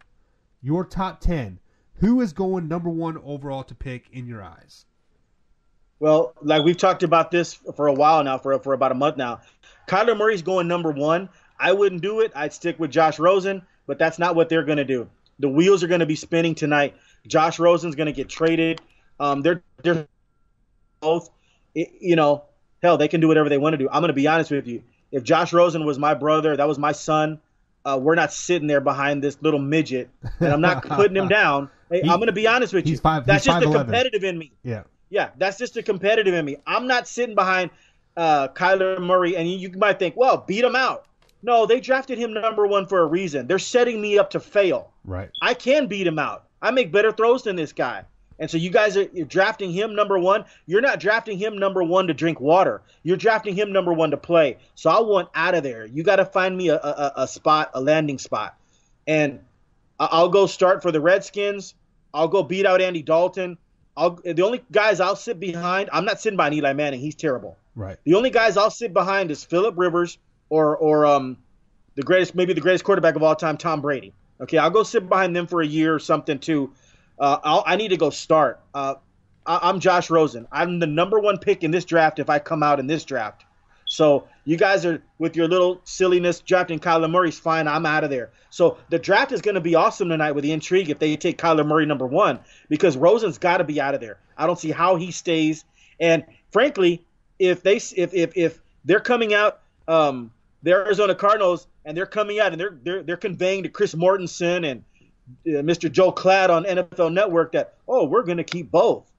your top 10. Who is going number 1 overall to pick in your eyes? Well, like we've talked about this for a while now, for about a month now. Kyler Murray's going number 1. I wouldn't do it. I'd stick with Josh Rosen, but that's not what they're going to do. The wheels are going to be spinning tonight. Josh Rosen's going to get traded. They're both, hell, they can do whatever they want to do. I'm going to be honest with you. If Josh Rosen was my brother, that was my son, we're not sitting there behind this little midget, and I'm not putting him down. Hey, I'm going to be honest with you. That's just the competitive in me. Yeah, that's just the competitive in me. I'm not sitting behind Kyler Murray, and you might think, well, beat him out. No, they drafted him number 1 for a reason. They're setting me up to fail. Right. I can beat him out. I make better throws than this guy. And so you're drafting him number 1. You're not drafting him number 1 to drink water. You're drafting him number 1 to play. So I want out of there. You got to find me a spot, a landing spot. And I'll go start for the Redskins. I'll go beat out Andy Dalton. The only guys I'll sit behind, I'm not sitting behind Eli Manning. He's terrible. Right. The only guys I'll sit behind is Phillip Rivers or the greatest quarterback of all time, Tom Brady. Okay, I'll go sit behind them for a year or something too. I need to go start. I'm Josh Rosen. I'm the number 1 pick in this draft if I come out in this draft. So you guys are, with your little silliness, drafting Kyler Murray's fine. I'm out of there. So the draft is going to be awesome tonight with the intrigue if they take Kyler Murray number 1, because Rosen's got to be out of there. I don't see how he stays. And frankly, if they're coming out, the Arizona Cardinals, and they're coming out and they're conveying to Chris Mortensen and Mr. Joe Klatt on NFL Network that, oh, we're going to keep both.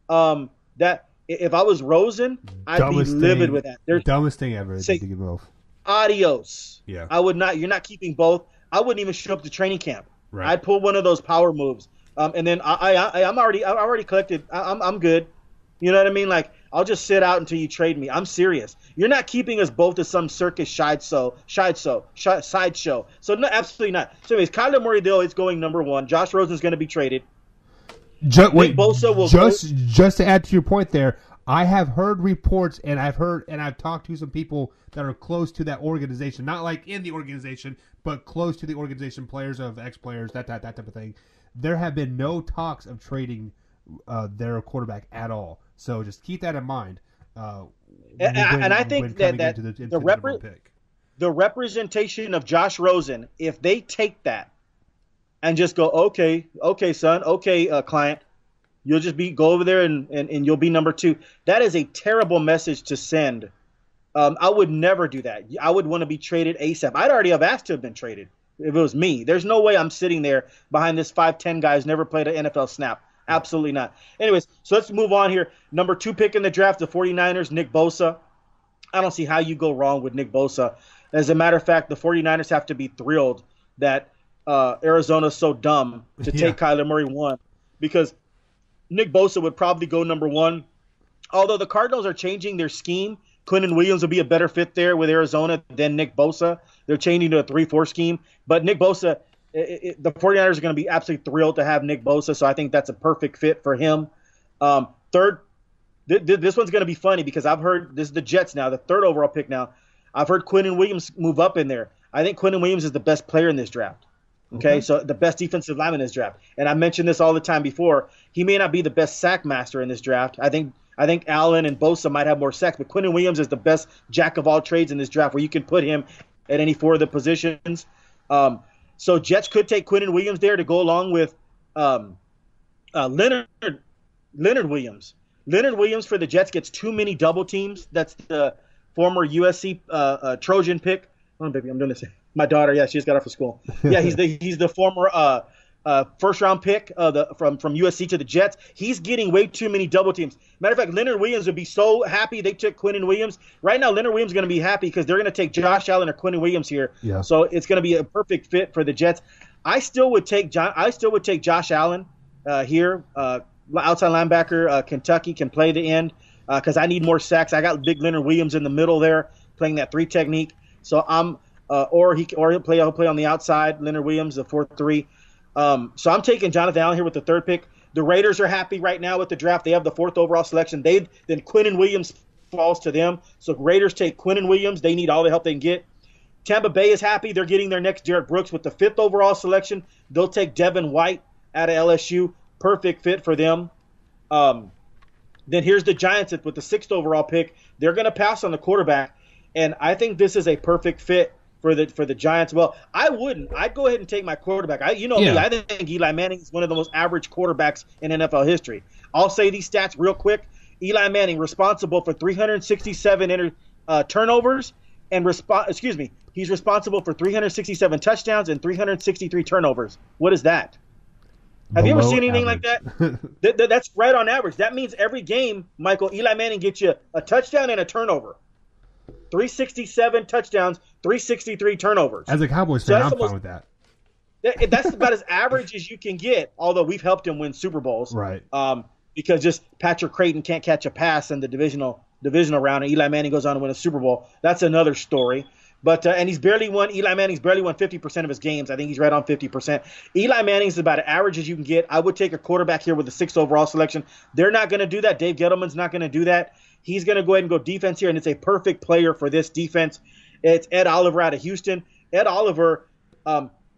That if I was Rosen, I'd be livid with that. There's dumbest thing ever. Say, to give both. Adios. Yeah. I would not. You're not keeping both. I wouldn't even show up to training camp. Right. I'd pull one of those power moves. And then I already collected. I'm good. You know what I mean? Like, I'll just sit out until you trade me. I'm serious. You're not keeping us both to some circus sideshow. So no, absolutely not. So anyways, Kyler Murray though is going number 1. Josh Rosen's going to be traded. Bosa will just to add to your point there, I have heard reports and I've talked to some people that are close to that organization, not like in the organization, but close to the organization, players of ex-players, that type of thing. There have been no talks of trading their quarterback at all. So just keep that in mind. I think that the representation of Josh Rosen, if they take that and just go, okay, son, okay, client, you'll just go over there and you'll be number 2. That is a terrible message to send. I would never do that. I would want to be traded ASAP. I'd already have asked to have been traded if it was me. There's no way I'm sitting there behind this 5'10" guy who's never played an NFL snap. Absolutely not. Anyways, so let's move on here. Number 2 pick in the draft, the 49ers, Nick Bosa. I don't see how you go wrong with Nick Bosa. As a matter of fact, the 49ers have to be thrilled that Arizona's so dumb to take Kyler Murray 1, because Nick Bosa would probably go number 1. Although the Cardinals are changing their scheme, Quinnen Williams will be a better fit there with Arizona than Nick Bosa. They're changing to a 3-4 scheme. But Nick Bosa, the 49ers are going to be absolutely thrilled to have Nick Bosa, so I think that's a perfect fit for him. Third, this one's going to be funny because I've heard – this is the Jets now, the 3rd overall pick now. I've heard Quinnen Williams move up in there. I think Quinnen Williams is the best player in this draft. Okay, so the best defensive lineman in this draft. And I mentioned this all the time before. He may not be the best sack master in this draft. I think Allen and Bosa might have more sacks, but Quinnen Williams is the best jack of all trades in this draft, where you can put him at any 4 of the positions. So Jets could take Quinnen Williams there to go along with Leonard Williams. Leonard Williams for the Jets gets too many double teams. That's the former USC Trojan pick. Oh, baby, I'm doing this. My daughter, yeah, she just got off of school. Yeah, he's the former first round pick from USC to the Jets. He's getting way too many double teams. Matter of fact, Leonard Williams would be so happy they took Quinnen Williams. Right now, Leonard Williams is going to be happy because they're going to take Josh Allen or Quinnen Williams here. Yeah. So it's going to be a perfect fit for the Jets. I still would take Josh Allen here, outside linebacker. Kentucky can play the end because I need more sacks. I got big Leonard Williams in the middle there playing that 3 technique. So I'm or he'll play on the outside. Leonard Williams, the 4-3. So I'm taking Jonathan Allen here with the 3rd pick. The Raiders are happy right now with the draft. They have the 4th overall selection. Then Quinnen Williams falls to them. So Raiders take Quinnen Williams. They need all the help they can get. Tampa Bay is happy. They're getting their next Derek Brooks with the 5th overall selection. They'll take Devin White out of LSU. Perfect fit for them. Then here's the Giants with the 6th overall pick. They're going to pass on the quarterback, and I think this is a perfect fit for the Giants. Well, I wouldn't. I'd go ahead and take my quarterback. Me. I think Eli Manning is one of the most average quarterbacks in NFL history. I'll say these stats real quick. Eli Manning responsible for 367 turnovers, and he's responsible for 367 touchdowns and 363 turnovers. What is that? Have you ever seen anything like that? That's right on average. That means every game, Michael, Eli Manning gets you a touchdown and a turnover. 367 touchdowns, 363 turnovers. As a Cowboys fan, I'm fine with that. That's about as average as you can get, although we've helped him win Super Bowls. Right. Because just Patrick Creighton can't catch a pass in the divisional round, and Eli Manning goes on to win a Super Bowl. That's another story. But and he's barely won. Eli Manning's barely won 50% of his games. I think he's right on 50%. Eli Manning's about as average as you can get. I would take a quarterback here with the 6th overall selection. They're not going to do that. Dave Gettleman's not going to do that. He's going to go ahead and go defense here, and it's a perfect player for this defense. It's Ed Oliver out of Houston. Ed Oliver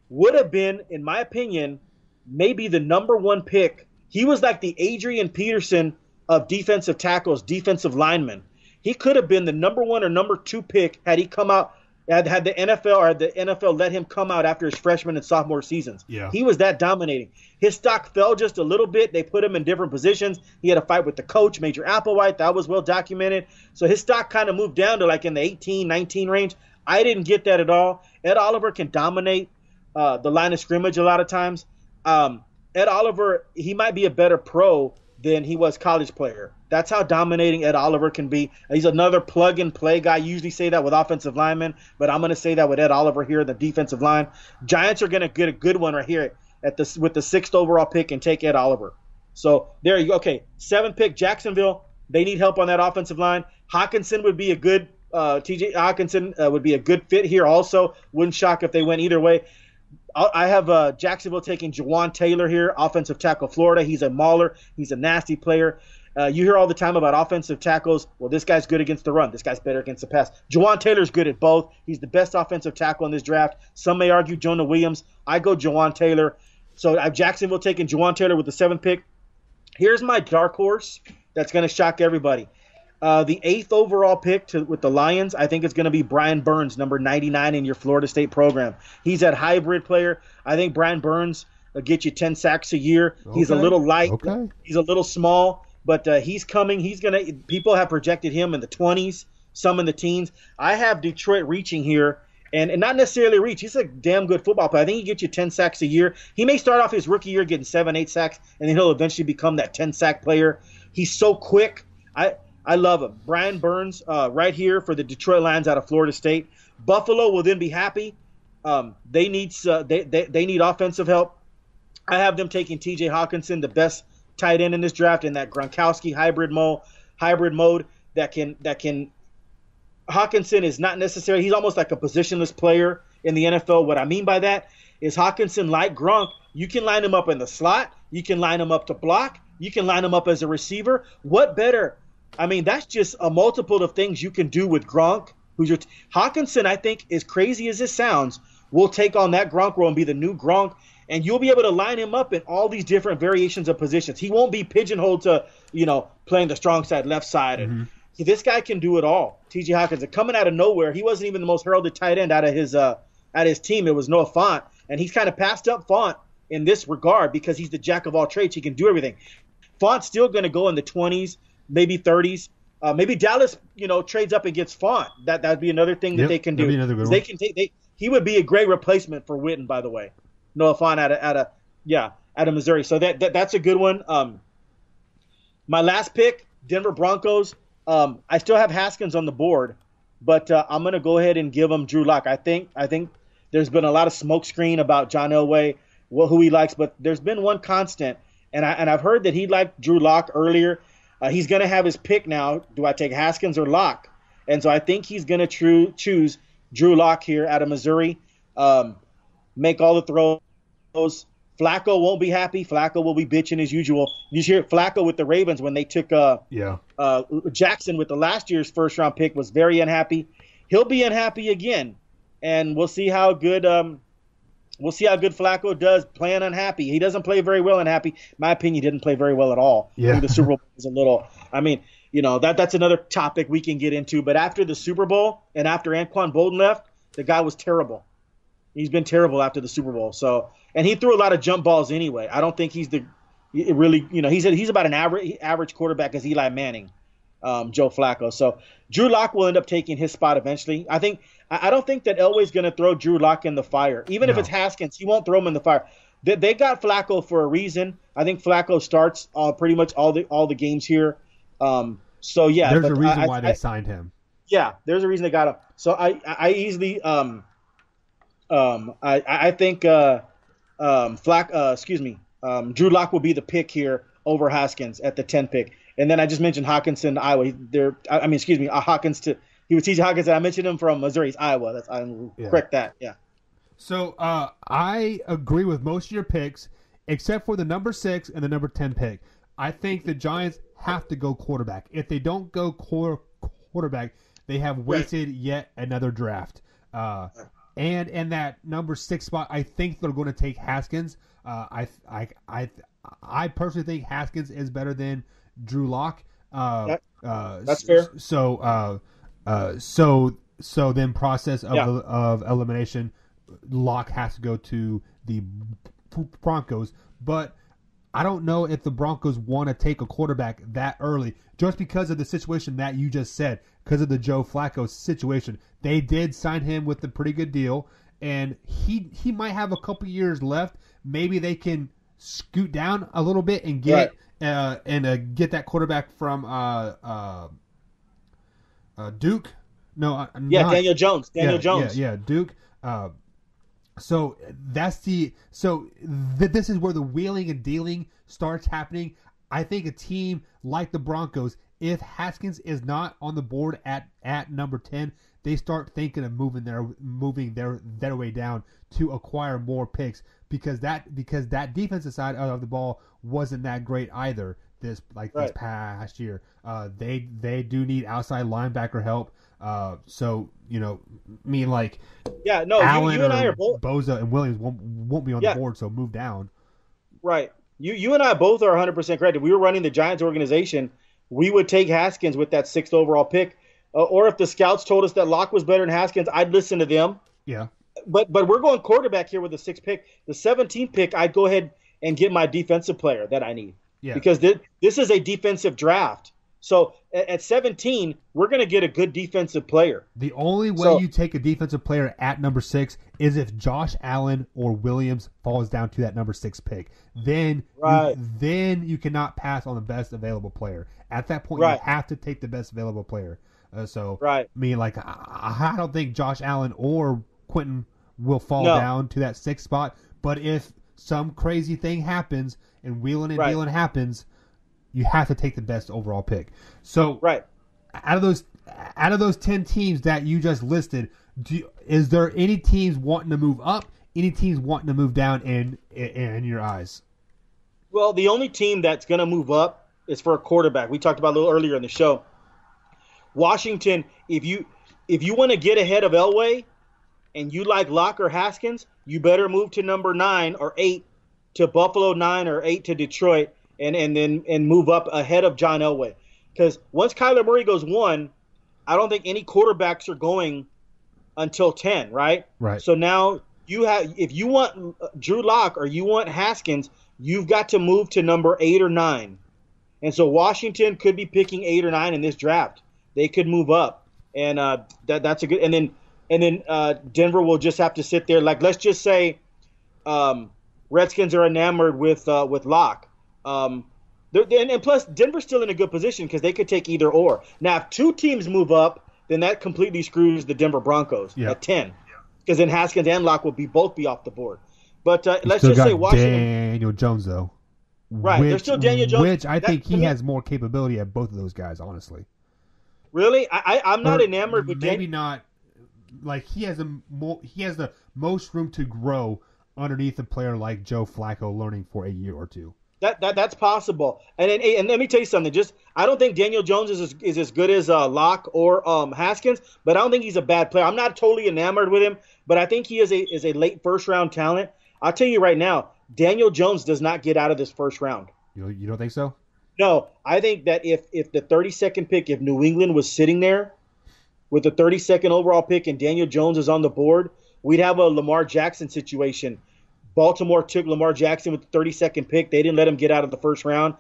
would have been, in my opinion, maybe the number 1 pick. He was like the Adrian Peterson of defensive tackles, defensive linemen. He could have been the number 1 or number 2 pick had he come out. Had the NFL let him come out after his freshman and sophomore seasons. Yeah. He was that dominating. His stock fell just a little bit. They put him in different positions. He had a fight with the coach, Major Applewhite. That was well documented. So his stock kind of moved down to like in the 18, 19 range. I didn't get that at all. Ed Oliver can dominate the line of scrimmage a lot of times. Ed Oliver, he might be a better pro than he was college player. That's how dominating Ed Oliver can be. He's another plug-and-play guy. I usually say that with offensive linemen, but I'm going to say that with Ed Oliver here, the defensive line. Giants are going to get a good one right here with the 6th overall pick and take Ed Oliver. So there you go. Okay, 7th pick, Jacksonville. They need help on that offensive line. Hockenson would be a good T.J. Hockenson would be a good fit here also. Wouldn't shock if they went either way. I have Jacksonville taking Jawan Taylor here, offensive tackle, Florida. He's a mauler. He's a nasty player. You hear all the time about offensive tackles. Well, this guy's good against the run. This guy's better against the pass. Jawan Taylor's good at both. He's the best offensive tackle in this draft. Some may argue Jonah Williams. I go Jawan Taylor. So I have Jacksonville taking Jawan Taylor with the 7th pick. Here's my dark horse that's going to shock everybody. The 8th overall pick with the Lions, I think it's going to be Brian Burns, number 99 in your Florida State program. He's that hybrid player. I think Brian Burns will get you 10 sacks a year. Okay. He's a little light. Okay. He's a little small, but he's coming. People have projected him in the 20s, some in the teens. I have Detroit reaching here, and not necessarily reach. He's a damn good football player. I think he gets you 10 sacks a year. He may start off his rookie year getting 7, 8 sacks, and then he'll eventually become that 10-sack player. He's so quick. I love him. Brian Burns right here for the Detroit Lions out of Florida State. Buffalo will then be happy. They need offensive help. I have them taking T.J. Hockenson, the best tight end in this draft, in that Gronkowski hybrid mode that can. Hockenson is not necessarily. He's almost like a positionless player in the NFL. What I mean by that is Hockenson, like Gronk, you can line him up in the slot. You can line him up to block. You can line him up as a receiver. What better? I mean, that's just a multiple of things you can do with Gronk. Hockenson, I think, as crazy as this sounds, will take on that Gronk role and be the new Gronk, and you'll be able to line him up in all these different variations of positions. He won't be pigeonholed to, playing the strong side, left side. And this guy can do it all. T.J. Hockenson, coming out of nowhere, he wasn't even the most heralded tight end out of his team. It was Noah Fant, and he's kind of passed up Fant in this regard because he's the jack of all trades. He can do everything. Fant's still going to go in the 20s. Maybe 30s. Maybe Dallas, trades up and gets Fant. That would be another thing that they can do. They can take. He would be a great replacement for Witten, by the way. Noah Fant out of Missouri. So that's a good one. My last pick, Denver Broncos. I still have Haskins on the board, but I'm going to go ahead and give him Drew Lock. I think there's been a lot of smokescreen about John Elway, who he likes, but there's been one constant, and I've heard that he liked Drew Lock earlier. He's going to have his pick now. Do I take Haskins or Lock? And so I think he's going to choose Drew Lock here out of Missouri. Make all the throws. Flacco won't be happy. Flacco will be bitching as usual. You hear Flacco with the Ravens when they took Jackson with the last year's first-round pick was very unhappy. He'll be unhappy again, and we'll see how good Flacco does playing unhappy. He doesn't play very well unhappy. In my opinion, he didn't play very well at all. Yeah. I think the Super Bowl was a little – I mean, that's another topic we can get into. But after the Super Bowl and after Anquan Bolden left, the guy was terrible. He's been terrible after the Super Bowl. So, and he threw a lot of jump balls anyway. I don't think he's he's about an average quarterback as Eli Manning, Joe Flacco. So Drew Lock will end up taking his spot eventually. I don't think that Elway's going to throw Drew Lock in the fire. Even if it's Haskins, he won't throw him in the fire. They got Flacco for a reason. I think Flacco starts pretty much all the games here. So yeah, there's a reason why they signed him. Yeah, there's a reason they got him. So I easily I think Drew Lock will be the pick here over Haskins at the 10 pick. And then I just mentioned Hawkins to Iowa. Hawkins to He was TJ Hawkins. And I mentioned him from Missouri. He's Iowa. Correct that. Yeah. So I agree with most of your picks, except for the number 6 and the number 10 pick. I think the Giants have to go quarterback. If they don't go quarterback, they have wasted yet another draft. And in that number 6 spot, I think they're going to take Haskins. I personally think Haskins is better than Drew Lock. That's fair. So then process of elimination, Lock has to go to the Broncos. But I don't know if the Broncos want to take a quarterback that early, just because of the situation that you just said, because of the Joe Flacco situation. They did sign him with a pretty good deal, and he might have a couple years left. Maybe they can scoot down a little bit and get get that quarterback from Duke. No, Daniel Jones. Jones. Yeah, Duke. So this is where the wheeling and dealing starts happening. I think a team like the Broncos, if Haskins is not on the board at number 10, they start thinking of moving their way down to acquire more picks, because that defensive side of the ball wasn't that great either this past year. They do need outside linebacker help. So Allen you and I are both. Boza and Williams won't be on the board, so move down. Right. You and I both are 100% correct. If we were running the Giants organization, we would take Haskins with that 6th overall pick. Or if the scouts told us that Locke was better than Haskins, I'd listen to them. Yeah. But we're going quarterback here with the 6th pick. The 17th pick, I'd go ahead and get my defensive player that I need. Yeah. Because this is a defensive draft. So at 17, we're going to get a good defensive player. The only way you take a defensive player at number 6 is if Josh Allen or Williams falls down to that number 6 pick. Then you cannot pass on the best available player. At that point, you have to take the best available player. I don't think Josh Allen or Quentin will fall down to that 6th spot. But if some crazy thing happens and wheeling and dealing happens, you have to take the best overall pick. So out of those 10 teams that you just listed, is there any teams wanting to move up, any teams wanting to move down in your eyes? Well, the only team that's going to move up is for a quarterback. We talked about a little earlier in the show. Washington, if you want to get ahead of Elway and you like Locke or Haskins, you better move to number 9 or 8 to Buffalo, 9 or 8 to Detroit, and move up ahead of John Elway. Because once Kyler Murray goes 1, I don't think any quarterbacks are going until 10, right? Right. So now if you want Drew Lock or you want Haskins, you've got to move to number 8 or 9. And so Washington could be picking 8 or 9 in this draft. They could move up, and that's a good. And then Denver will just have to sit there. Like, let's just say Redskins are enamored with Locke. And plus Denver's still in a good position because they could take either or. Now, if 2 teams move up, then that completely screws the Denver Broncos at 10, because then Haskins and Locke will both be off the board. But let's just say Washington. Daniel Jones though, right? There's still Daniel Jones, which I think he has more capability at both of those guys, honestly. Really, I'm not enamored with maybe not. Like he has the most room to grow underneath a player like Joe Flacco, learning for a year or 2. That's possible. And let me tell you something. I don't think Daniel Jones is as good as Locke or Haskins, but I don't think he's a bad player. I'm not totally enamored with him, but I think he is a late first round talent. I'll tell you right now, Daniel Jones does not get out of this first round. You don't think so? No, I think that if the 32nd pick, if New England was sitting there with the 32nd overall pick and Daniel Jones is on the board, we'd have a Lamar Jackson situation. Baltimore took Lamar Jackson with the 32nd pick. They didn't let him get out of the first round,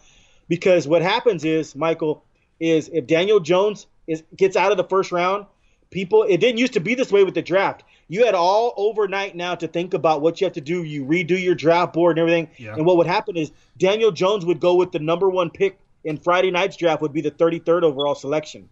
because what happens is, Michael, is if Daniel Jones gets out of the first round, it didn't used to be this way with the draft. You had all overnight now to think about what you have to do. You redo your draft board and everything. Yeah. And what would happen is Daniel Jones would go with the number 1 pick in Friday night's draft, would be the 33rd overall selection.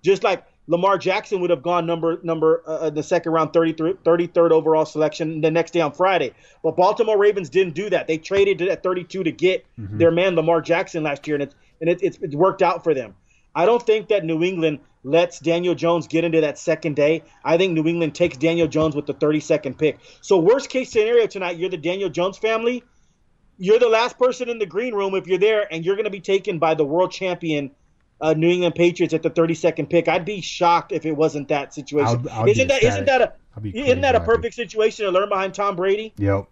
Just like Lamar Jackson would have gone the second round 33rd overall selection the next day on Friday. But Baltimore Ravens didn't do that. They traded it at 32 to get their man Lamar Jackson last year, and it's worked out for them. I don't think that New England lets Daniel Jones get into that second day. I think New England takes Daniel Jones with the 32nd pick. So worst case scenario tonight, you're the Daniel Jones family. You're the last person in the green room if you're there, and you're going to be taken by the world champion New England Patriots at the 32nd pick. I'd be shocked if it wasn't that situation. Isn't that a perfect situation to learn behind Tom Brady? Yep.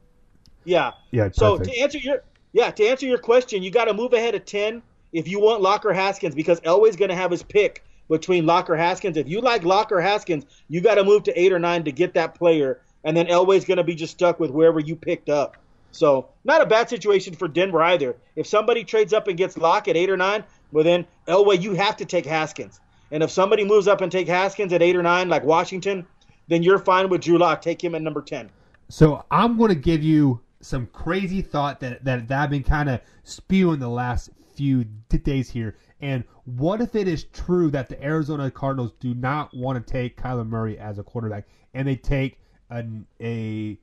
Yeah. Yeah. So perfect. to answer your question, you got to move ahead of 10 if you want Locker Haskins, because Elway's going to have his pick between Locker Haskins. If you like Locker Haskins, you got to move to 8 or 9 to get that player, and then Elway's going to be just stuck with wherever you picked up. So not a bad situation for Denver either. If somebody trades up and gets Lock at 8 or 9, well then Elway, you have to take Haskins. And if somebody moves up and take Haskins at 8 or 9, like Washington, then you're fine with Drew Lock. Take him at number 10. So I'm going to give you some crazy thought that I've been kind of spewing the last few days here. And what if it is true that the Arizona Cardinals do not want to take Kyler Murray as a quarterback, and they take a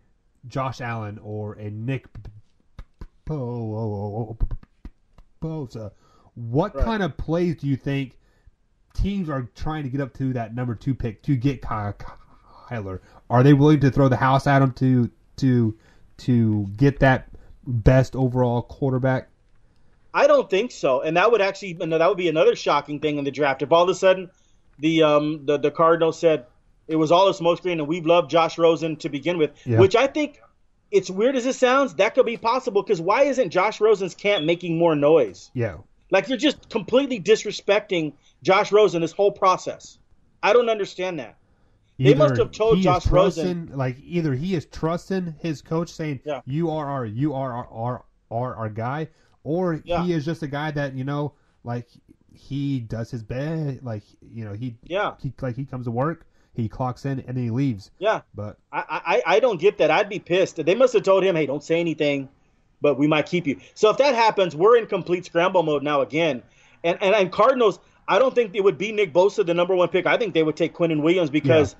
Josh Allen or a Nick Bosa? What kind of plays do you think teams are trying to get up to that number 2 pick to get Kyler? Are they willing to throw the house at him to get that best overall quarterback? I don't think so, and that would be another shocking thing in the draft if all of a sudden the Cardinals said it was all a smokescreen and we've loved Josh Rosen to begin with, which I think, it's weird as it sounds, that could be possible, because why isn't Josh Rosen's camp making more noise? Yeah. Like, you're just completely disrespecting Josh Rosen this whole process. I don't understand that. They must have told Josh Rosen, like, either he is trusting his coach saying, you are our guy, or he is just a guy that, like, he does his best, like, he comes to work, he clocks in, and then he leaves. Yeah. But I don't get that. I'd be pissed. They must have told him, hey, don't say anything, but we might keep you. So if that happens, we're in complete scramble mode now again. And Cardinals, I don't think it would be Nick Bosa, the number 1 pick. I think they would take Quinnen Williams because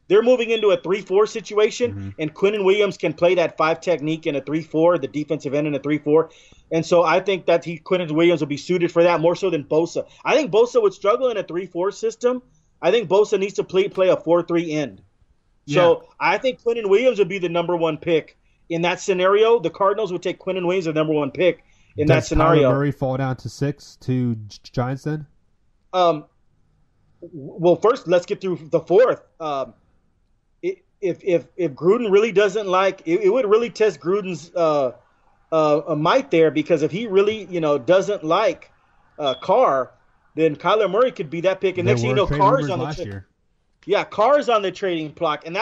they're moving into a 3-4 situation, and Quinnen Williams can play that 5 technique in a 3-4, the defensive end in a 3-4. And so I think that Quinnen Williams will be suited for that more so than Bosa. I think Bosa would struggle in a 3-4 system. I think Bosa needs to play a 4-3 end. So I think Quinnen Williams would be the number 1 pick. In that scenario, the Cardinals would take Quinnen Williams, the number 1 pick in that scenario. Does Kyler Murray fall down to 6 to Giants then? Well, first, let's get through the 4th. If Gruden really doesn't like it, would really test Gruden's might there, because if he really doesn't like Carr, then Kyler Murray could be that pick. And next thing you know, Carr's on the Carr's on the trading block, and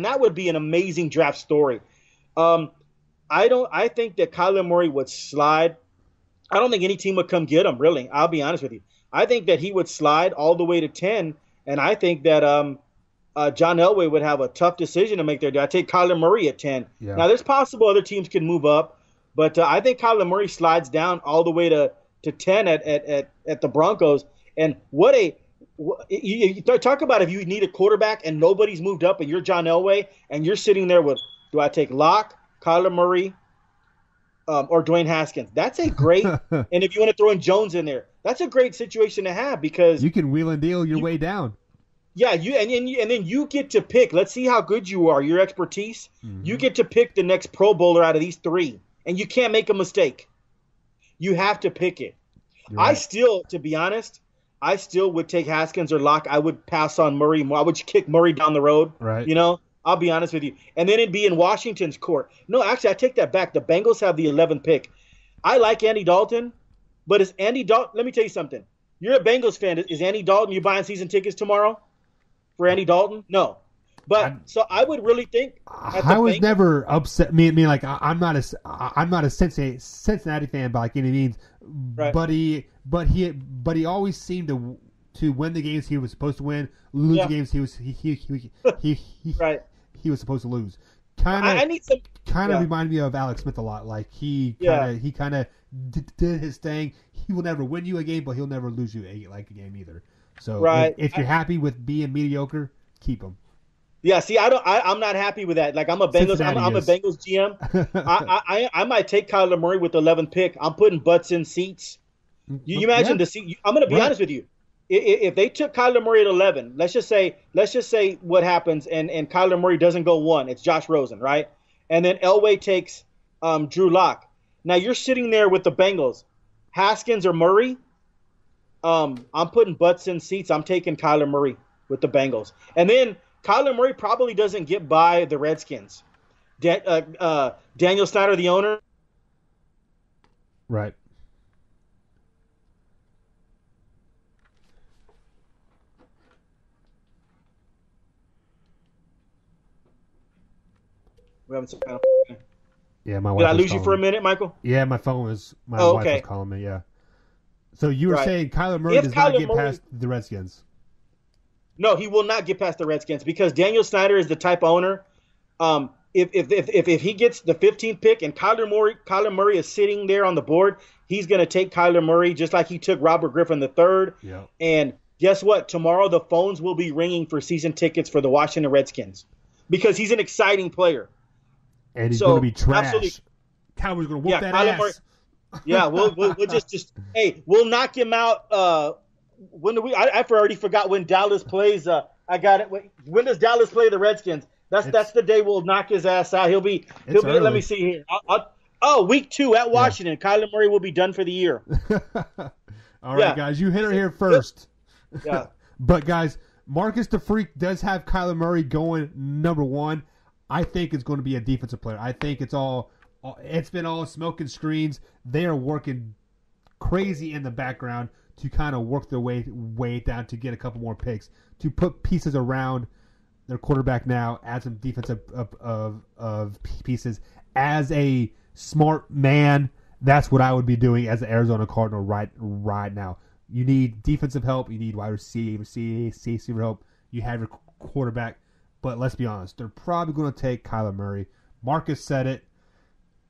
that would be an amazing draft story. I think that Kyler Murray would slide. I don't think any team would come get him, really. I'll be honest with you. I think that he would slide all the way to 10, and I think that John Elway would have a tough decision to make there. I take Kyler Murray at 10. Yeah. Now, there's possible other teams can move up, but I think Kyler Murray slides down all the way to 10 at the Broncos. And you talk about if you need a quarterback and nobody's moved up and you're John Elway and you're sitting there with, do I take Locke, Kyler Murray, or Dwayne Haskins? That's a great – and if you want to throw in Jones in there, that's a great situation to have, because – you can wheel and deal your way down. Yeah, and then you get to pick. Let's see how good you are, your expertise. Mm-hmm. You get to pick the next Pro Bowler out of these 3, and you can't make a mistake. You have to pick it. Right. To be honest, I still would take Haskins or Locke. I would pass on Murray. I would kick Murray down the road. Right. I'll be honest with you. And then it'd be in Washington's court. No, actually, I take that back. The Bengals have the 11th pick. I like Andy Dalton, but is Andy Dalton – let me tell you something. You're a Bengals fan. Is Andy Dalton – you buying season tickets tomorrow for Andy Dalton? No. But so I would really think I was never upset. Like I'm not a Cincinnati fan by any means, right. But he always seemed to win the games he was supposed to win, lose the games he right. He was supposed to lose. Kind of reminded me of Alex Smith a lot. Like he kind of did his thing. He will never win you a game, but he'll never lose you a game either. So if you're happy with being mediocre, keep him. Yeah, see, I'm not happy with that. Like I'm a Bengals GM. I might take Kyler Murray with the 11th pick. I'm putting butts in seats. You imagine I'm going to be honest with you. If they took Kyler Murray at 11, let's just say what happens, and Kyler Murray doesn't go 1. It's Josh Rosen, right? And then Elway takes Drew Lock. Now you're sitting there with the Bengals, Haskins or Murray. I'm putting butts in seats. I'm taking Kyler Murray with the Bengals, and then Kyler Murray probably doesn't get by the Redskins. Daniel Snyder, the owner, right? We haven't. Yeah, my wife. Did I lose you for a minute, Michael? Yeah, my wife was calling me. Yeah. So you were saying Kyler Murray does not get past the Redskins? No, he will not get past the Redskins because Daniel Snyder is the type owner. If he gets the 15th pick and Kyler Murray is sitting there on the board, he's going to take Kyler Murray just like he took Robert Griffin III. Yeah. And guess what? Tomorrow the phones will be ringing for season tickets for the Washington Redskins because he's an exciting player. And he's going to be trash. Absolutely. Cowboys going to whoop that ass. Murray, yeah, we'll just we'll knock him out. When do we? I already forgot when Dallas plays. I got it. When does Dallas play the Redskins? That's the day we'll knock his ass out. He'll be. Let me see here. Week 2 at Washington. Yeah. Kyler Murray will be done for the year. All right, guys, you hit her here first. Yeah. But guys, Marcus the Freak does have Kyler Murray going number 1. I think it's going to be a defensive player. I think it's been all smoke and screens. They are working crazy in the background to kind of work their way down to get a couple more picks, to put pieces around their quarterback now, add some defensive of pieces. As a smart man, that's what I would be doing as an Arizona Cardinal right now. You need defensive help. You need wide receiver help. You have your quarterback. But let's be honest, they're probably going to take Kyler Murray. Marcus said it,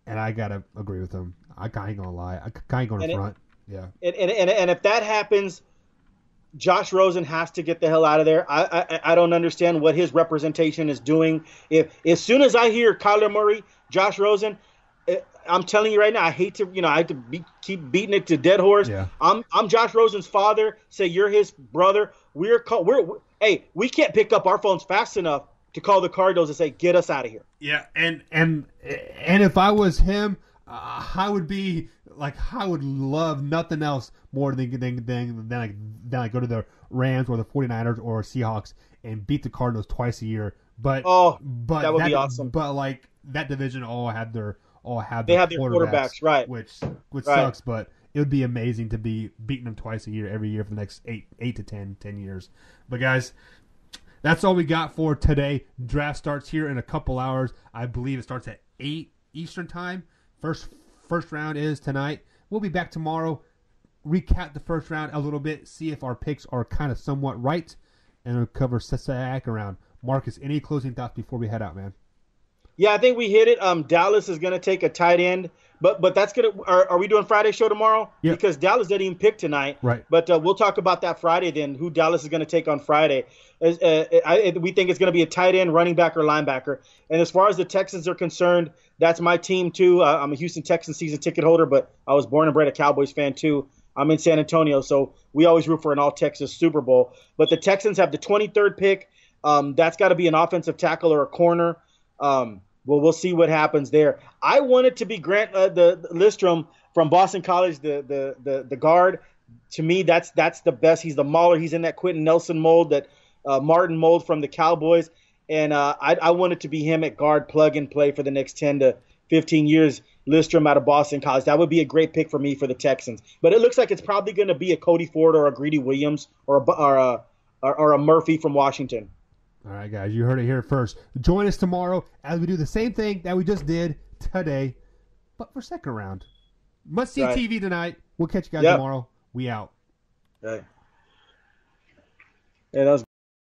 and I got to agree with him. I ain't going to lie. I ain't going to front. Yeah. And if that happens, Josh Rosen has to get the hell out of there. I don't understand what his representation is doing. If as soon as I hear Kyler Murray, Josh Rosen, I'm telling you right now, I hate to keep beating it to dead horse. Yeah. I'm Josh Rosen's father. Say you're his brother. We can't pick up our phones fast enough to call the Cardinals and say, get us out of here. Yeah, and if I was him, I would love nothing else more than I go to the Rams or the 49ers or Seahawks and beat the Cardinals twice a year. But that would be awesome. But like that division all have their quarterbacks, right? Which sucks, but it would be amazing to be beating them twice a year every year for the next 8 to 10 years. But guys, that's all we got for today. Draft starts here in a couple hours. I believe it starts at 8 Eastern time. First round is tonight. We'll be back tomorrow, recap the first round a little bit, see if our picks are kind of somewhat right, and we'll cover second round. Marcus, any closing thoughts before we head out, man? Yeah, I think we hit it. Dallas is going to take a tight end, but that's going to. Are we doing Friday show tomorrow? Yeah. Because Dallas didn't even pick tonight. Right. But we'll talk about that Friday then. Who Dallas is going to take on Friday? We think it's going to be a tight end, running back, or linebacker. And as far as the Texans are concerned, that's my team too. I'm a Houston Texans season ticket holder, but I was born and bred a Cowboys fan too. I'm in San Antonio, so we always root for an all-Texas Super Bowl. But the Texans have the 23rd pick. That's got to be an offensive tackle or a corner. Well, we'll see what happens there. I want it to be Grant the Listrom from Boston College, the guard. To me, that's the best. He's the mauler. He's in that Quentin Nelson mold, that Martin mold from the Cowboys. And I want it to be him at guard, plug and play for the next 10 to 15 years. Listrom out of Boston College. That would be a great pick for me for the Texans. But it looks like it's probably going to be a Cody Ford or a Greedy Williams or a Murphy from Washington. All right, guys, you heard it here first. Join us tomorrow as we do the same thing that we just did today, but for second round. Must see TV tonight. We'll catch you guys tomorrow. We out. Right. Yeah, that was good.